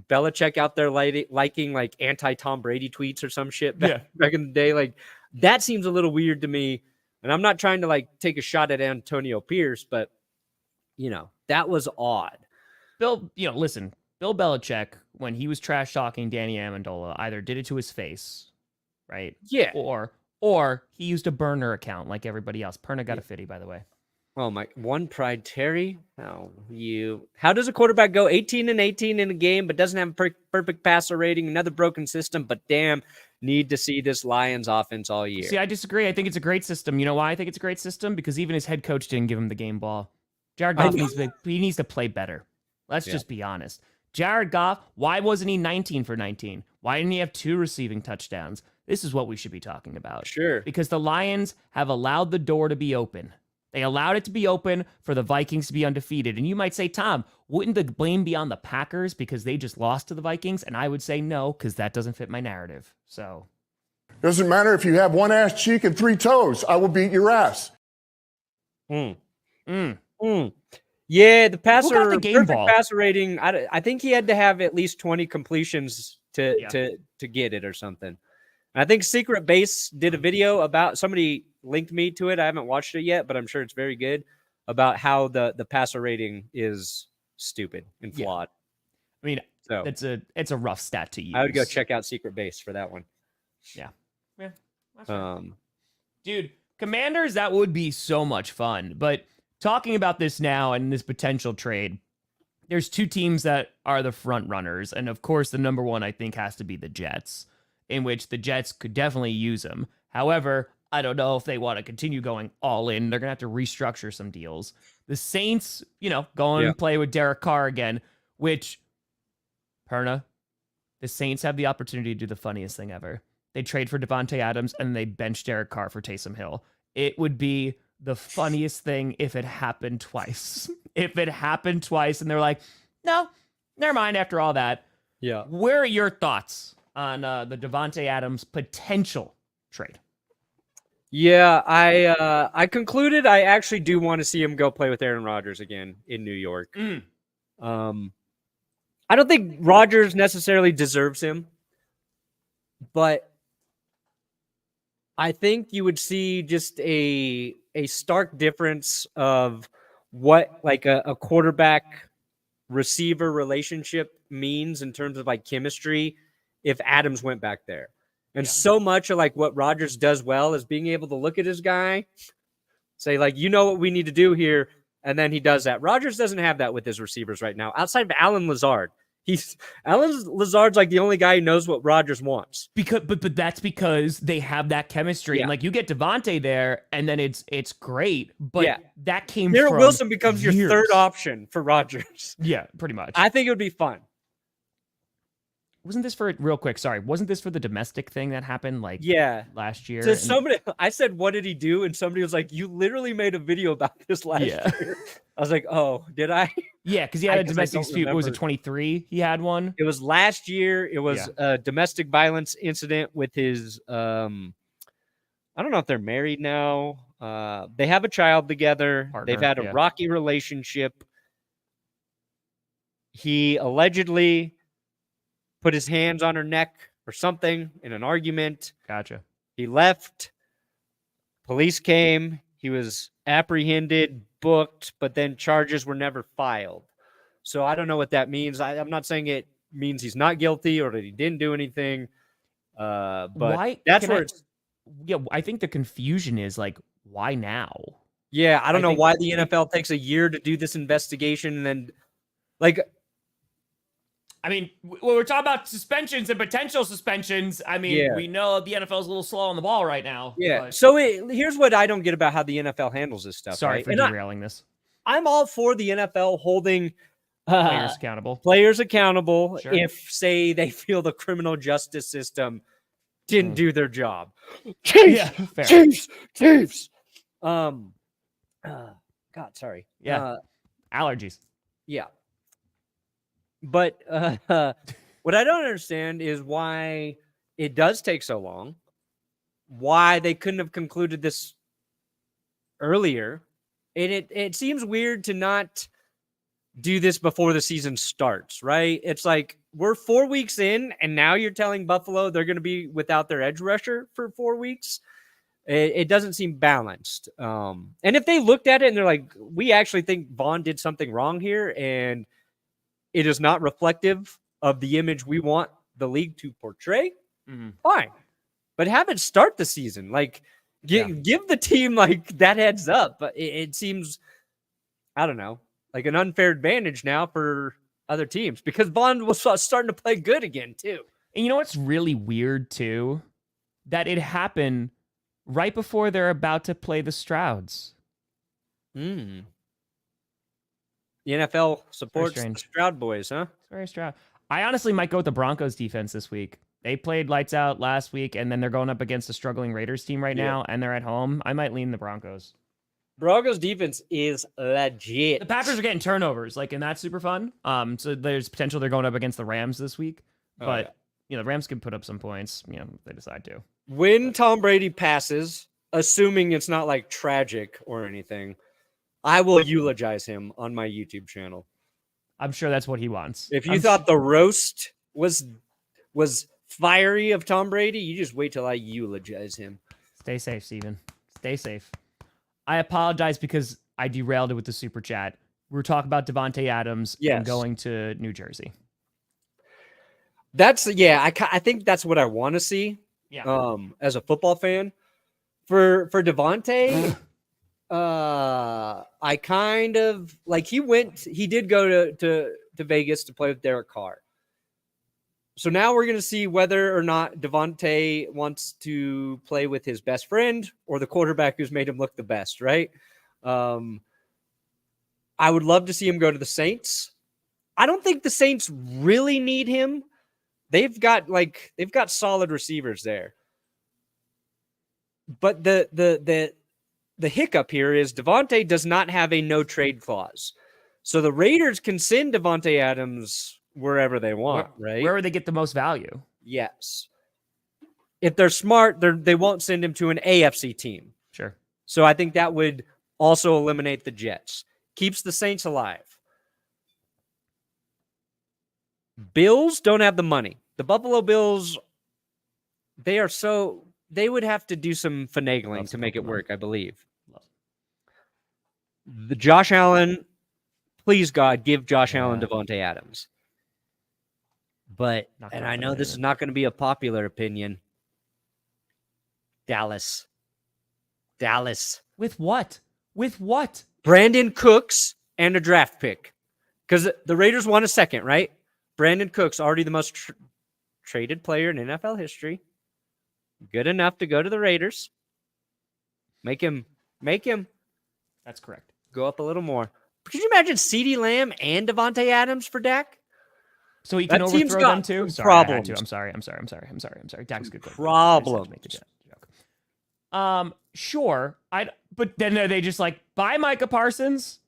Belichick out there liking like anti-Tom Brady tweets or some shit back in the day. Like, that seems a little weird to me. And I'm not trying to like take a shot at Antonio Pierce, but that was odd. Listen, Bill Belichick, when he was trash talking Danny Amendola, either did it to his face, right? Yeah. Or he used a burner account like everybody else. Perna got a 50, by the way. Oh my! One pride, Terry. How does a quarterback go 18-18 in a game, but doesn't have a perfect passer rating? Another broken system, but damn, need to see this Lions offense all year. See, I disagree. I think it's a great system. You know why I think it's a great system? Because even his head coach didn't give him the game ball. Jared Goff needs to play better. Let's just be honest. Jared Goff, why wasn't he 19 for 19? Why didn't he have 2 receiving touchdowns? This is what we should be talking about. Sure. Because the Lions have allowed the door to be open. They allowed it to be open for the Vikings to be undefeated. And you might say, Tom, wouldn't the blame be on the Packers because they just lost to the Vikings? And I would say no, because that doesn't fit my narrative. So. Doesn't matter if you have 1 ass cheek and 3 toes. I will beat your ass. Yeah, the passer rating. I think he had to have at least 20 completions to get it or something. And I think Secret Base did a video about, somebody linked me to it. I haven't watched it yet, but I'm sure it's very good, about how the passer rating is stupid and flawed. I mean, so it's a rough stat to use. I would go check out Secret Base for that one. Yeah. Dude, Commanders, that would be so much fun. But talking about this now and this potential trade, there's 2 teams that are the front runners. And of course, the number one, I think, has to be the Jets, in which the Jets could definitely use them. However, I don't know if they want to continue going all in. They're going to have to restructure some deals. The Saints, go and play with Derek Carr again, which, Perna, the Saints have the opportunity to do the funniest thing ever. They trade for Davante Adams and they bench Derek Carr for Taysom Hill. It would be the funniest thing if it happened twice. If it happened twice and they're like, no, never mind after all that. Yeah. Where are your thoughts on the Davante Adams potential trade? Yeah, I concluded I actually do want to see him go play with Aaron Rodgers again in New York. I don't think Rodgers necessarily deserves him, but I think you would see just a stark difference of what like a quarterback receiver relationship means in terms of like chemistry if Adams went back there. And so much of like what Rodgers does well is being able to look at his guy, say like, what we need to do here. And then he does that. Rodgers doesn't have that with his receivers right now. Outside of Allen Lazard, Lazard's like the only guy who knows what Rodgers wants. But that's because they have that chemistry. And like you get Davante there and then it's great. But that came Garrett from Wilson becomes years. your third option for Rodgers. Yeah, pretty much. I think it would be fun. Wasn't this for real quick? Sorry, wasn't this for the domestic thing that happened last year? So somebody, I said, "What did he do?" And somebody was like, "You literally made a video about this last year." I was like, "Oh, did I?" Yeah, because he had a domestic dispute. What was it, 23? He had one. It was last year. It was a domestic violence incident with his. I don't know if they're married now. They have a child together. Partner, they've had a rocky relationship. He allegedly put his hands on her neck or something in an argument. Gotcha. He left. Police came. He was apprehended, booked, but then charges were never filed. So I don't know what that means. I'm not saying it means he's not guilty or that he didn't do anything. But that's where it's... Yeah, I think the confusion is like, why now? Yeah, I don't know why the NFL takes a year to do this investigation and then, like... I mean, when we're talking about suspensions and potential suspensions, I mean, we know the NFL is a little slow on the ball right now. Yeah. But... So here's what I don't get about how the NFL handles this stuff. Sorry for derailing this. I'm all for the NFL holding players accountable. Players accountable Sure. If, say, they feel the criminal justice system didn't do their job. Chiefs. God, sorry. Yeah. Allergies. Yeah. But what I don't understand is why it does take so long. Why they couldn't have concluded this earlier. And it seems weird to not do this before the season starts, right? It's like we're 4 weeks in, and now you're telling Buffalo they're going to be without their edge rusher for 4 weeks. It doesn't seem balanced. And if they looked at it and they're like, we actually think Vaughn did something wrong here, and it is not reflective of the image we want the league to portray, fine. But have it start the season. Like, give the team like that heads up. But it seems, I don't know, like an unfair advantage now for other teams because Vaughn was starting to play good again too. And you know what's really weird too? That it happened right before they're about to play the Strouds. The NFL supports the Stroud boys, huh? It's very Stroud. I honestly might go with the Broncos defense this week. They played lights out last week, and then they're going up against a struggling Raiders team right now, and they're at home. I might lean the Broncos. Broncos defense is legit. The Packers are getting turnovers, and that's super fun. So there's potential they're going up against the Rams this week, but the Rams can put up some points, if they decide to. When Tom Brady passes, assuming it's not like tragic or anything, I will eulogize him on my YouTube channel. I'm sure that's what he wants. If you thought the roast was fiery of Tom Brady, you just wait till I eulogize him. Stay safe, Steven. Stay safe. I apologize because I derailed it with the super chat. We were talking about Davante Adams and going to New Jersey. I think that's what I want to see. Yeah. As a football fan, for Davante, I kind of like he did go to Vegas to play with Derek Carr. So now we're going to see whether or not Davante wants to play with his best friend or the quarterback who's made him look the best, right? I would love to see him go to the Saints. I don't think the Saints really need him. They've got solid receivers there. But the hiccup here is Davante does not have a no trade clause. So the Raiders can send Davante Adams wherever they want, right? Wherever they get the most value. Yes. If they're smart, they won't send him to an AFC team. Sure. So I think that would also eliminate the Jets. Keeps the Saints alive. Bills don't have the money. The Buffalo Bills, they would have to do some finagling to make it work, I believe. The Josh Allen, please God, give Josh Allen Davante Adams. But, and I know this is not going to be a popular opinion. Dallas. With what? Brandon Cooks and a draft pick. Because the Raiders won a second, right? Brandon Cooks, already the most traded player in NFL history. Good enough to go to the Raiders. Make him. That's correct. Go up a little more. Could you imagine CeeDee Lamb and Davante Adams for Dak? So he can overthrow them too? Sorry, problems. I'm sorry. Dak's good. Problems. Make the joke. Sure. But then are they just like, buy Micah Parsons?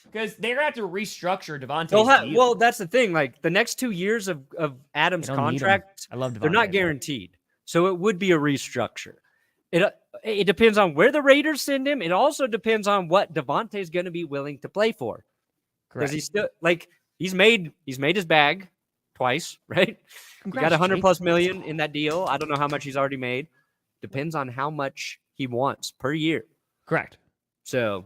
Because they're going to have to restructure Davante's deal. Well, that's the thing. Like, the next 2 years of Adams' contract, I love Davante, they're not guaranteed. So it would be a restructure. It depends on where the Raiders send him. It also depends on what Davante's going to be willing to play for. Because he's still, he's made his bag twice, right? Congrats, he got $100+ million Jake. in that deal. I don't know how much he's already made. Depends on how much he wants per year. Correct. So,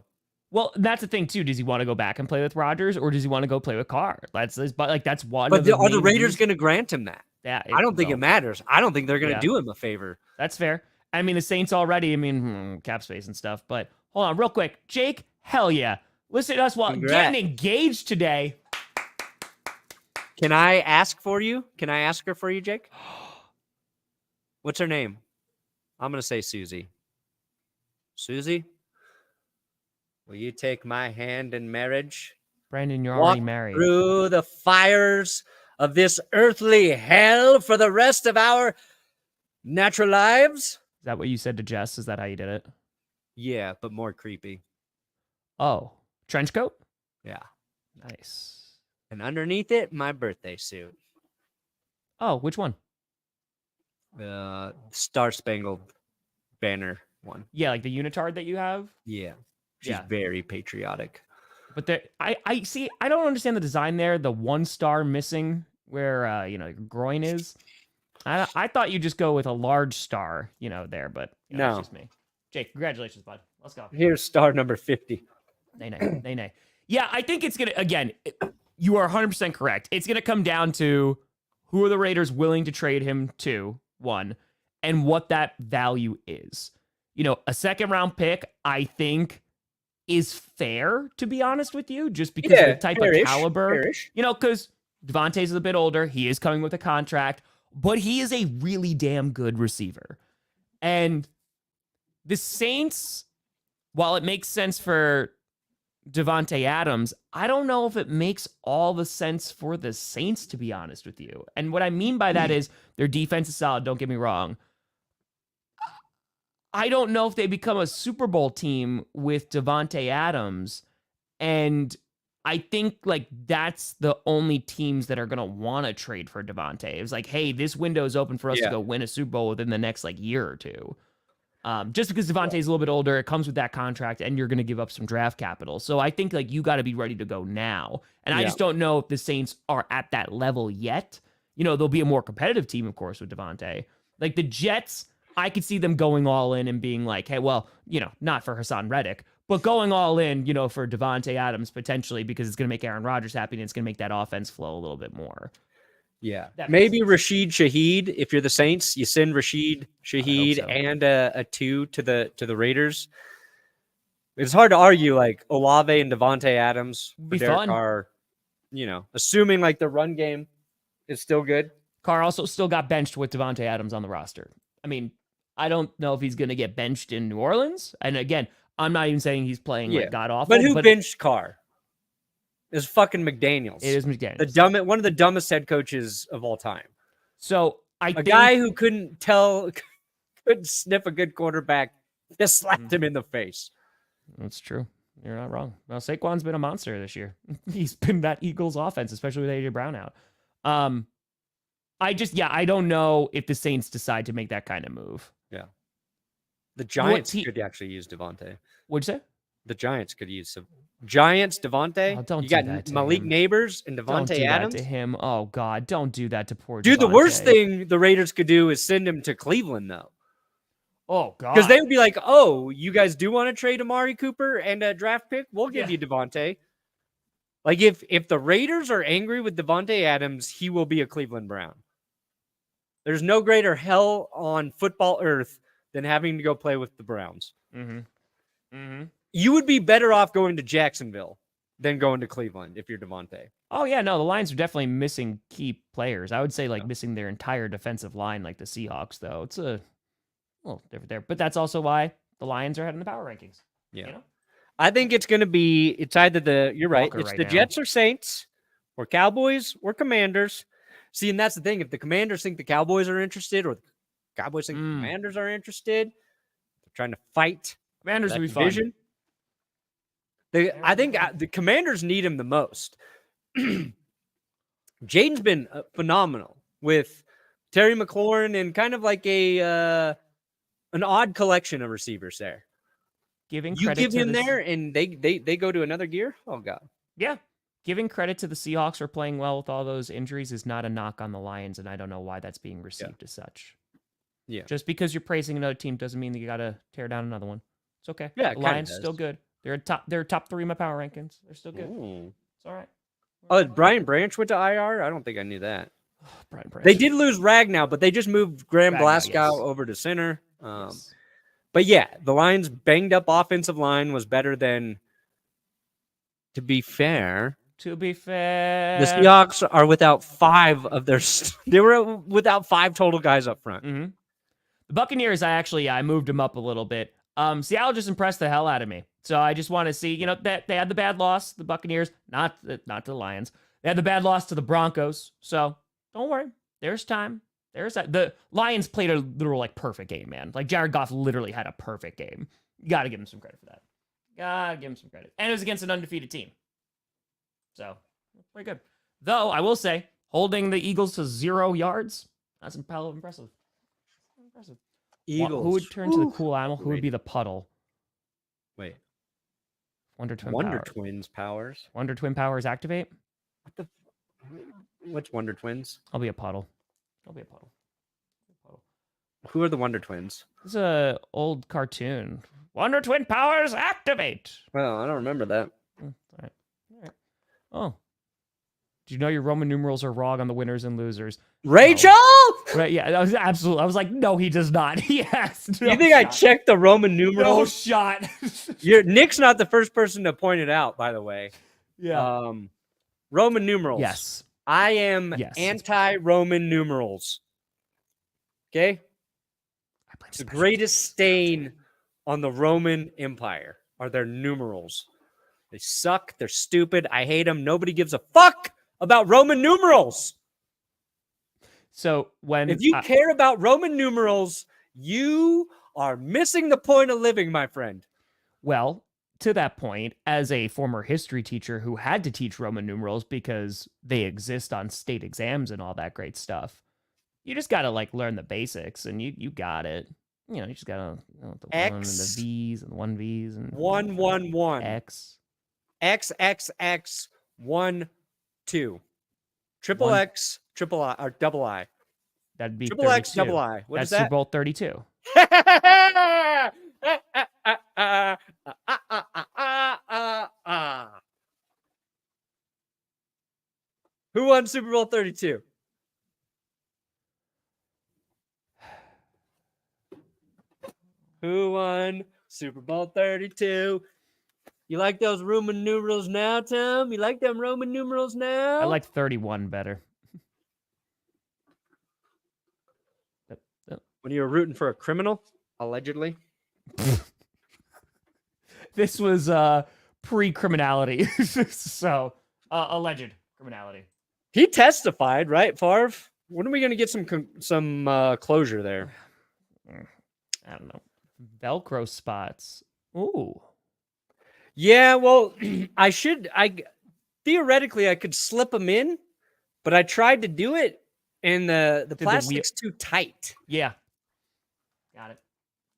well, that's the thing too. Does he want to go back and play with Rodgers, or does he want to go play with Carr? That's one. But Are the Raiders going to grant him that? Yeah, I don't think it matters. I don't think they're going to do him a favor. That's fair. I mean, the Saints already. Cap space and stuff. But hold on, real quick, Jake. Hell yeah! Listen to us while getting engaged today. Can I ask for you? Can I ask her for you, Jake? What's her name? I'm going to say Susie. Susie, will you take my hand in marriage? Brandon, you're already married. Through the fires of this earthly hell for the rest of our natural lives? Is that what you said to Jess? Is that how you did it? Yeah, but more creepy. Oh, trench coat? Yeah. Nice. And underneath it, my birthday suit. Oh, which one? The Star Spangled Banner one. Yeah, like the unitard that you have. Yeah. She's Yeah. very patriotic. But I see. I don't understand the design there. The 1 star missing where your groin is. I thought you'd just go with a large star, there. But No. it's just me. Jake, congratulations, bud. Let's go. Here's star number 50. Nay. Yeah, I think it's gonna. Again, you are 100% correct. It's gonna come down to who are the Raiders willing to trade him to, one, and what that value is. A second round pick, I think, is fair, to be honest with you, just because of the type of caliber. Fairish. Because Davante's a bit older. He is coming with a contract, but he is a really damn good receiver. And the Saints, while it makes sense for Davante Adams, I don't know if it makes all the sense for the Saints, to be honest with you. And what I mean by that is their defense is solid, don't get me wrong. I don't know if they become a Super Bowl team with Davante Adams. And I think that's the only teams that are going to want to trade for Davante. It was like, hey, this window is open for us to go win a Super Bowl within the next year or two. Just because Davante's a little bit older, it comes with that contract, and you're going to give up some draft capital. So I think you got to be ready to go now. And I just don't know if the Saints are at that level yet. They'll be a more competitive team, of course, with Davante. Like the Jets, I could see them going all in and being like, hey, well, not for Hassan Reddick, but going all in, for Davante Adams potentially, because it's going to make Aaron Rodgers happy and it's going to make that offense flow a little bit more. Yeah. Maybe Rashid Shaheed. If you're the Saints, you send Rashid Shaheed and a 2 to the Raiders. It's hard to argue Olave and Davante Adams for Derek Carr, assuming the run game is still good. Carr also still got benched with Davante Adams on the roster. I mean, I don't know if he's going to get benched in New Orleans. And again, I'm not even saying he's playing god awful. But who benched Carr? It's fucking McDaniels. It is McDaniels. One of the dumbest head coaches of all time. So I think guy who couldn't sniff a good quarterback just slapped him in the face. That's true. You're not wrong. Well, Saquon's been a monster this year. He's been that Eagles offense, especially with AJ Brown out. I don't know if the Saints decide to make that kind of move. Yeah. The Giants could actually use Davante. What'd you say? The Giants could use some. Giants, Davante. Oh, don't you do got that to Malik him. Neighbors and Davante Don't do Adams. that to him. Oh God, don't do that to poor Dude, Davante. the worst thing the Raiders could do is send him to Cleveland, though. Oh God, because they would be like, "Oh, you guys do want to trade Amari Cooper and a draft pick? We'll give you Davante." If the Raiders are angry with Davante Adams, he will be a Cleveland Brown. There's no greater hell on football earth than having to go play with the Browns. You would be better off going to Jacksonville than going to Cleveland if you're Davante. Oh, yeah, no, the Lions are definitely missing key players. I would say, missing their entire defensive line like the Seahawks, though. It's a little different there. But that's also why the Lions are ahead in the power rankings. Yeah. I think it's going to be, it's either you're right, it's the Jets or Saints, or Cowboys or Commanders. See, and that's the thing. If the Commanders think the Cowboys are interested, or the Cowboys think the Commanders are interested, they're trying to fight. Commanders would be division. fun. I think the Commanders need him the most. Jaden's been phenomenal with Terry McLaurin and kind of like an odd collection of receivers there. Giving you credit give to him there, and they go to another gear. Oh God, yeah. Giving credit to the Seahawks for playing well with all those injuries is not a knock on the Lions, and I don't know why that's being received as such. Yeah, just because you're praising another team doesn't mean that you got to tear down another one. It's okay. Yeah, the Lions still good. They're top 3 in my power rankings. They're still good. Ooh. It's all right. Oh, Brian Branch went to IR? I don't think I knew that. Brian Branch. They did lose Ragnow, but they just moved Graham Glasgow over to center. But yeah, the Lions' banged up offensive line was better than, to be fair. To be fair. The Seahawks are without 5 of their they were without 5 total guys up front. Mm-hmm. The Buccaneers, I moved them up a little bit. Seattle just impressed the hell out of me. So I just want to see, that they had the bad loss, the Buccaneers, not to the Lions. They had the bad loss to the Broncos. So don't worry. There's time. There's that. The Lions played a literal perfect game, man. Jared Goff literally had a perfect game. You got to give him some credit for that. Got to give him some credit. And it was against an undefeated team. So pretty good. Though I will say, holding the Eagles to 0 yards, that's impressive. Impressive. Eagles. Who would turn to the cool animal? Who would be the puddle? Wait. Wonder Twin Wonder powers. Twins powers. Wonder Twin powers activate? Which Wonder Twins? I'll be a puddle. Who are the Wonder Twins? It's a old cartoon. Wonder Twin powers activate. Well, I don't remember that. All right. Oh. Do you know your Roman numerals are wrong on the winners and losers? Rachel? No. Right, yeah, that was absolutely. I was like, no, he does not. Yes. You think I checked the Roman numerals? No shot. Nick's not the first person to point it out, by the way. Yeah. Roman numerals. Yes. I am anti-Roman numerals. Okay? It's the greatest stain on the Roman Empire are their numerals. They suck. They're stupid. I hate them. Nobody gives a fuck about Roman numerals. So if you care about Roman numerals, you are missing the point of living, my friend. Well, to that point, as a former history teacher who had to teach Roman numerals because they exist on state exams and all that great stuff, you just got to learn the basics and you got it. You just got to the X, 1 and the V's and 1V's and 1 1 1 X X X X 1 2 triple X triple I or double I. That'd be triple 32. X double I. What is that? That's Super Bowl 32. Who won Super Bowl 32? Who won Super Bowl 32? You like those Roman numerals now, Tom? You like them Roman numerals now? I like 31 better. When you were rooting for a criminal, allegedly. This was pre-criminality, so alleged criminality. He testified, right, Favre? When are we going to get some closure there? I don't know. Velcro spots. Ooh. Yeah, well, theoretically I could slip them in, but I tried to do it, and the plastic's too tight. Yeah. Got it.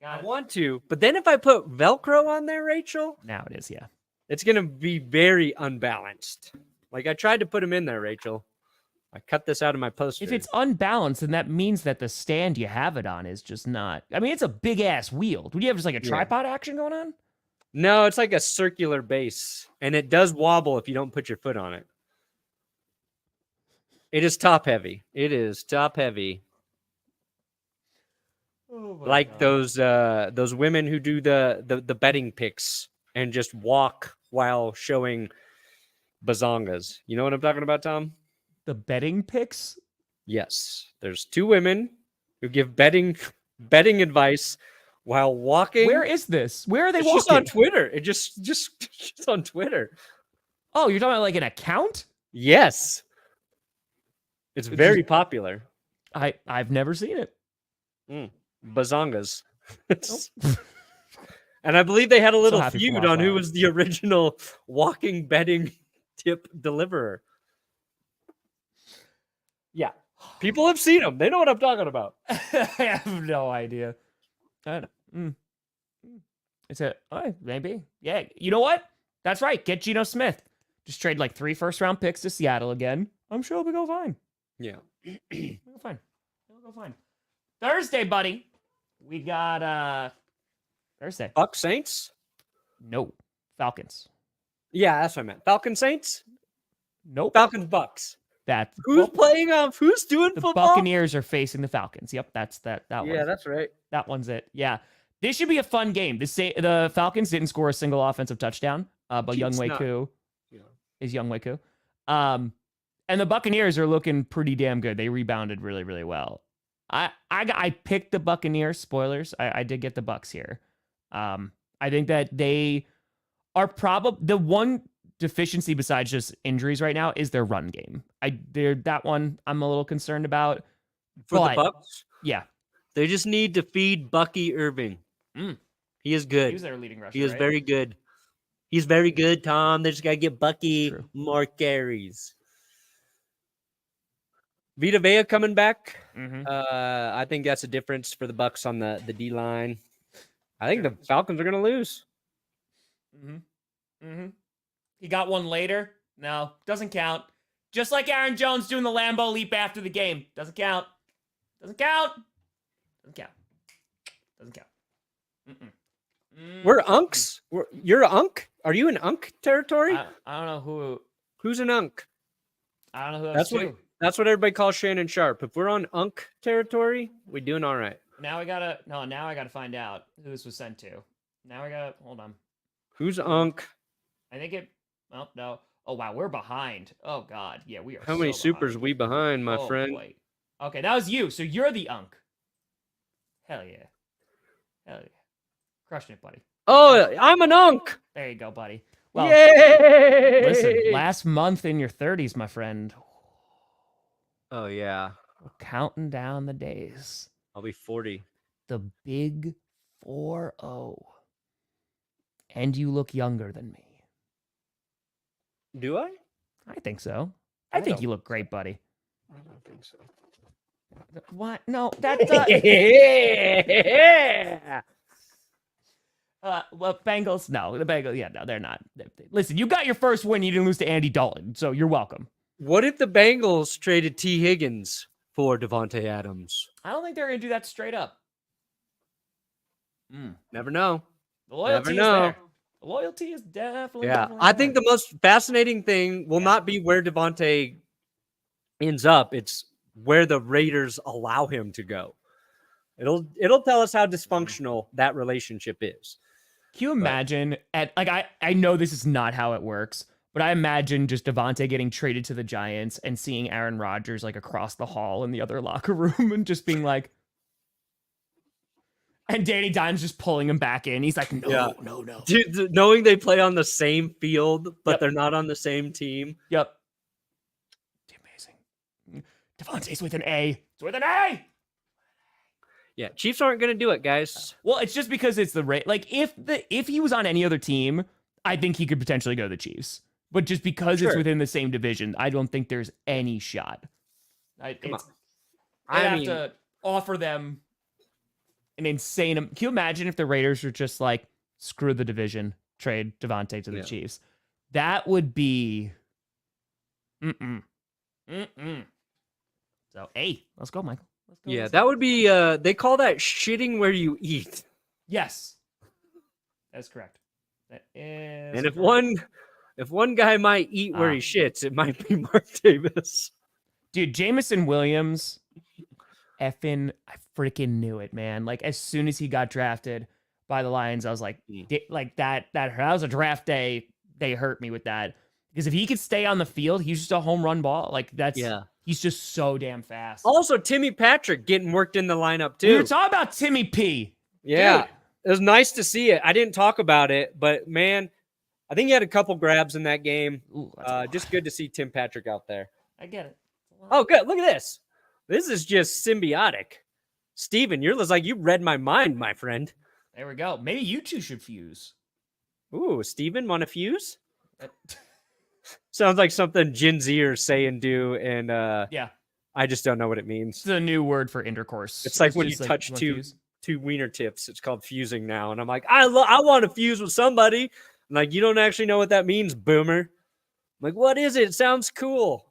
I want to, but then if I put Velcro on there, Rachel, now it is, yeah, it's gonna be very unbalanced. Like I tried to put them in there, Rachel. I cut this out of my poster. If it's unbalanced, then that means that the stand you have it on is just not. I mean, it's a big ass wheel. Would you have just a tripod action going on? No, it's like a circular base, and it does wobble if you don't put your foot on it. It is top heavy. Oh like God. those women who do the betting picks and just walk while showing bazongas. You know what I'm talking about, Tom? The betting picks? Yes. There's two women who give betting advice while walking. Where is this? Where are they walking? Just on Twitter. It just on Twitter. Oh, you're talking about an account? Yes. It's very popular. I've never seen it. Bazongas. And I believe they had a little feud on who was the original walking betting tip deliverer. Yeah. People have seen them. They know what I'm talking about. I have no idea. It's maybe. Yeah. You know what? That's right. Get Geno Smith. Just trade 3 first-round picks to Seattle again. I'm sure it'll go fine. Yeah. It'll go fine. Thursday, buddy. We got Thursday. Bucs Saints? No. Falcons. Yeah, that's what I meant. Falcons Saints? Nope. Falcons Bucks. Who's playing off? Who's doing the football? Buccaneers are facing the Falcons. Yep, that's that one. Yeah, that's right. That one's it. Yeah. This should be a fun game. The Falcons didn't score a single offensive touchdown, but Younghoe Koo is Younghoe Koo. And the Buccaneers are looking pretty damn good. They rebounded really, really well. I picked the Buccaneers. Spoilers. I did get the Bucks here. I think that they are probably the one deficiency besides just injuries right now is their run game. That one I'm a little concerned about. For the Bucks? Yeah. They just need to feed Bucky Irving. He is good. He was their leading rusher. He is very good. He's very good, Tom. They just got to get Bucky more carries. Vita Vea coming back. Mm-hmm. I think that's a difference for the Bucs on the D line. I think the Falcons are going to lose. Mm-hmm. Mm-hmm. He got one later. No, doesn't count. Just like Aaron Jones doing the Lambeau leap after the game. Doesn't count. Doesn't count. Doesn't count. Doesn't count. Mm-mm. We're unks. You're an unk? Are you in unk territory? I don't know who. Who's an unk? I don't know who That's what everybody calls Shannon Sharp. If we're on unk territory, we're doing all right. Now I gotta find out who this was sent to. Hold on. Who's unk? I think no. Oh wow, we're behind. Oh god, yeah, we are. How many supers behind. we behind, my friend? Boy. Okay, that was you. So you're the unk. Hell yeah. Crushing it, buddy. Oh, I'm an unk. There you go, buddy. Well, yay! Listen, last month in your 30s, my friend. Oh yeah. We're counting down the days. I'll be 40. The big 4-0. And you look younger than me. Do I? I think so. I think you look great, buddy. I don't think so. What? No, that. Well, Bengals. No, the Bengals. Yeah, no, they're not. Listen, you got your first win. You didn't lose to Andy Dalton, so you're welcome. What if the Bengals traded T. Higgins for Davante Adams? I don't think they're gonna do that straight up. Never know. The loyalty is there. The loyalty is definitely. I think the most fascinating thing will not be where Davante ends up. It's where the Raiders allow him to go. It'll tell us how dysfunctional that relationship is. Can you imagine I know this is not how it works, but I imagine just Davante getting traded to the Giants and seeing Aaron Rodgers like across the hall in the other locker room and just being like, and Danny Dimes just pulling him back in. He's like, no. Dude, knowing they play on the same field, but they're not on the same team. Yep. Amazing. Davante's with an A. It's with an A. Yeah, Chiefs aren't going to do it, guys. Well, it's just because it's the rate. Like if he was on any other team, I think he could potentially go to the Chiefs. But just because it's within the same division, I don't think there's any shot. I have to offer them an insane. Can you imagine if the Raiders were just like, screw the division, trade Davante to the Chiefs? That would be. So, hey, let's go, Michael. Yeah, that would be. They call that shitting where you eat. Yes, that's correct. That is. And if one guy might eat where he shits, it might be Mark Davis. Dude, Jameson Williams, I freaking knew it, man. Like as soon as he got drafted by the Lions, I was like that was a draft day. They hurt me with that because if he could stay on the field, he's just a home run ball. Like that's he's just so damn fast. Also, Timmy Patrick getting worked in the lineup too. We were talking about Timmy P. Yeah, dude. It was nice to see it. I didn't talk about it, but man, I think he had a couple grabs in that game. Ooh, just good to see Tim Patrick out there. I get it. Oh, good. Look at this. This is just symbiotic. Steven, you're like, you read my mind, my friend. There we go. Maybe you two should fuse. Ooh, Steven, want to fuse? Sounds like something Gen Zers say and do, and I just don't know what it means. It's a new word for intercourse. It's like when you touch two wiener tips, it's called fusing now. And I'm like, I want to fuse with somebody. I'm like, you don't actually know what that means, boomer. I'm like, what is it? It sounds cool.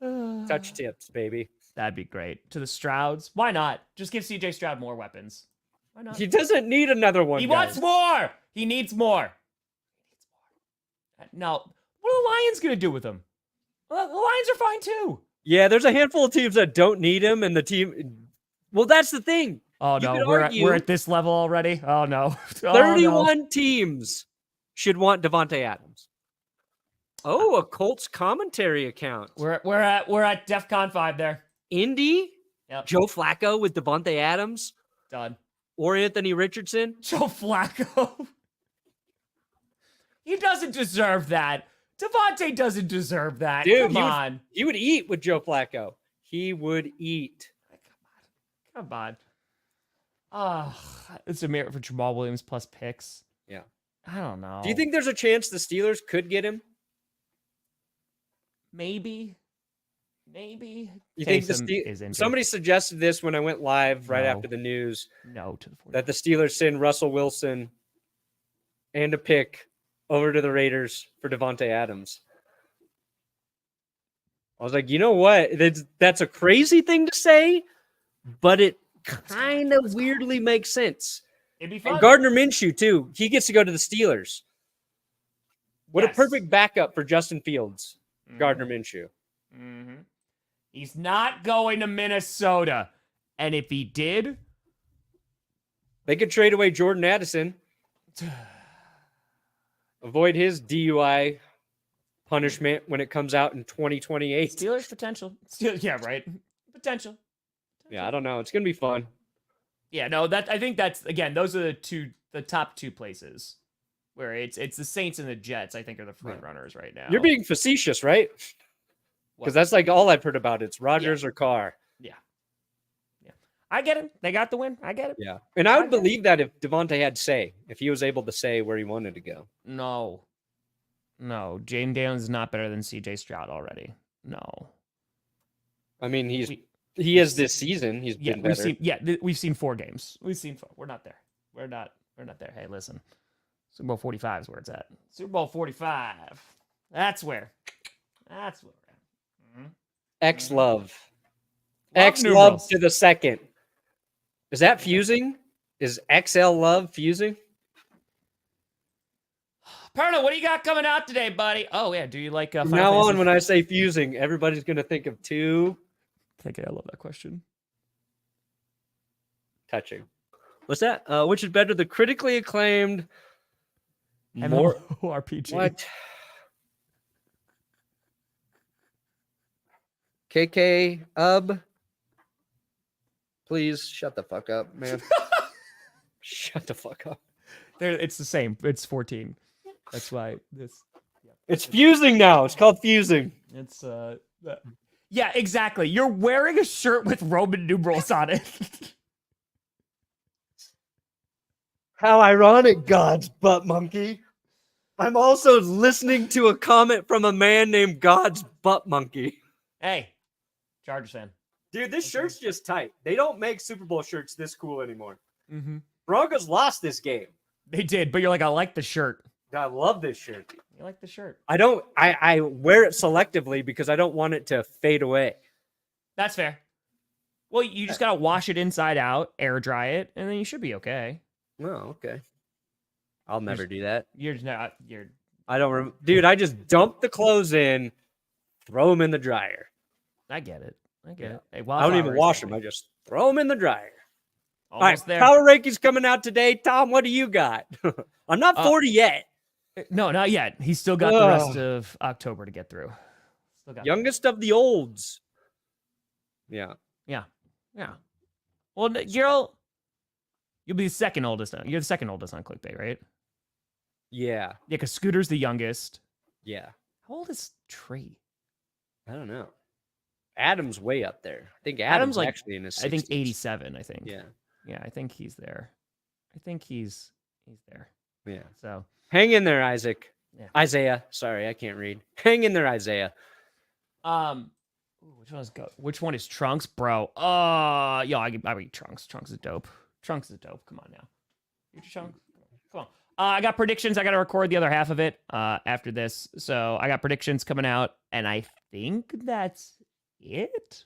Touch tips, baby. That'd be great. To the Strouds. Why not? Just give CJ Stroud more weapons. Why not? He doesn't need another one. He wants more. He needs more. Now, what are the Lions going to do with him? Well, the Lions are fine too. Yeah, there's a handful of teams that don't need him, and the team. Well, that's the thing. Oh no, we're at this level already. Oh no, 31 teams should want Davante Adams. Oh, a Colts commentary account. We're at DEFCON 5 there. Indy. Yep. Joe Flacco with Davante Adams. Done. Or Anthony Richardson. Joe Flacco. He doesn't deserve that. Davante doesn't deserve that. Dude, Come on. He would eat with Joe Flacco. He would eat. Come on. It's a merit for Jamal Williams plus picks. Yeah. I don't know. Do you think there's a chance the Steelers could get him? Maybe. Maybe. You think Taysom is injured. somebody suggested this when I went live right after the news No to the 49ers. that the Steelers send Russell Wilson and a pick over to the Raiders for Davante Adams. I was like, you know what? That's a crazy thing to say, but it kind of weirdly makes sense. It'd be fun. And Gardner Minshew, too. He gets to go to the Steelers. What a perfect backup for Justin Fields, Gardner Minshew. Mm-hmm. He's not going to Minnesota. And if he did, they could trade away Jordan Addison. Avoid his DUI punishment when it comes out in 2028. Steelers potential. Yeah, right. Potential. Yeah, I don't know. It's going to be fun. Yeah, no, I think that's, again, those are the top two places where it's the Saints and the Jets, I think, are the front runners right now. You're being facetious, right? Because that's like all I've heard about. It's Rodgers or Carr. Yeah. I get it. They got the win. I get it. Yeah. And I would believe that if Davante had say, if he was able to say where he wanted to go. No, Jaden Daniels is not better than CJ Stroud already. No. I mean, he is this season. He's been better. We've seen 4 games. We've seen 4. We're not there. We're not there. Hey, listen. Super Bowl 45 is where it's at. Super Bowl 45. That's where we're at. X love. X love to the second. Is that fusing? Is XL love fusing? Perna, what do you got coming out today, buddy? Oh, yeah. Do you like From now on, when I say fusing, everybody's going to think of 2. Okay, I love that question. Touching. What's that? Which is better, the critically acclaimed RPG? What? KK please shut the fuck up, man. Shut the fuck up. It's the same. It's 14. That's why this. Yeah. It's fusing now. It's called fusing. It's yeah, exactly. You're wearing a shirt with Roman numerals on it. How ironic, God's butt monkey. I'm also listening to a comment from a man named God's butt monkey. Hey, Chargers fan. Dude, this shirt's just tight. They don't make Super Bowl shirts this cool anymore. Mm-hmm. Broncos lost this game. They did, but you're like, I like the shirt. I love this shirt. You like the shirt? I wear it selectively because I don't want it to fade away. That's fair. Well, you just got to wash it inside out, air dry it, and then you should be okay. Oh, okay. I'll never do that. I don't dude, I just dump the clothes in, throw them in the dryer. I get it. Hey, I don't even wash them. I just throw them in the dryer. Almost All right, there. Power rankings coming out today. Tom, what do you got? I'm not 40 yet. No, not yet. He's still got the rest of October to get through. Youngest of the olds. Yeah. Well, you'll be the second oldest. You're the second oldest on Clickbait, right? Yeah. Yeah, because Scooter's the youngest. Yeah. How old is Tree? I don't know. Adam's way up there. I think Adam's like, actually in his 60s. I think 87, I think. Yeah. Yeah, I think he's there. I think he's there. Yeah. So hang in there, Isaac. Yeah. Isaiah. Sorry, I can't read. Hang in there, Isaiah. Which one is Trunks, bro? I read Trunks. Trunks is dope. Come on now. Future Trunks. Come on. I got predictions. I got to record the other half of it after this. So I got predictions coming out, and I think that's it.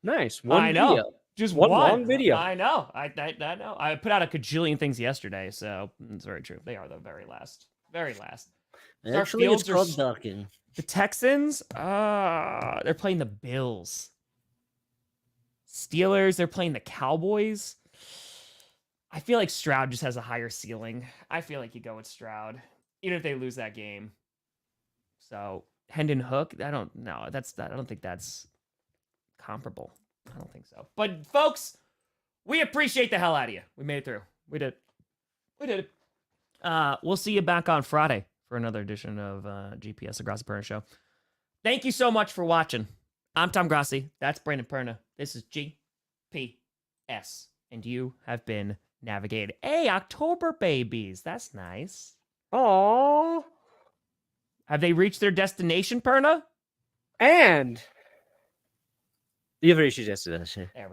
Nice. I know. Video. Just one long video. I know. I know. I put out a cajillion things yesterday, so it's very true. They are the very last. Very last. Actually, it's called ducking. The Texans, they're playing the Bills. Steelers, they're playing the Cowboys. I feel like Stroud just has a higher ceiling. I feel like you go with Stroud, even if they lose that game. So Hendon Hook, I don't think that's comparable. I don't think so. But folks, we appreciate the hell out of you. We made it through. We did it. We'll see you back on Friday for another edition of GPS, the Grossi Perna Show. Thank you so much for watching. I'm Tom Grossi. That's Brandon Perna. This is GPS. And you have been navigated. Hey, October babies. That's nice. Aww. Have they reached their destination, Perna? And You appreciate it. There we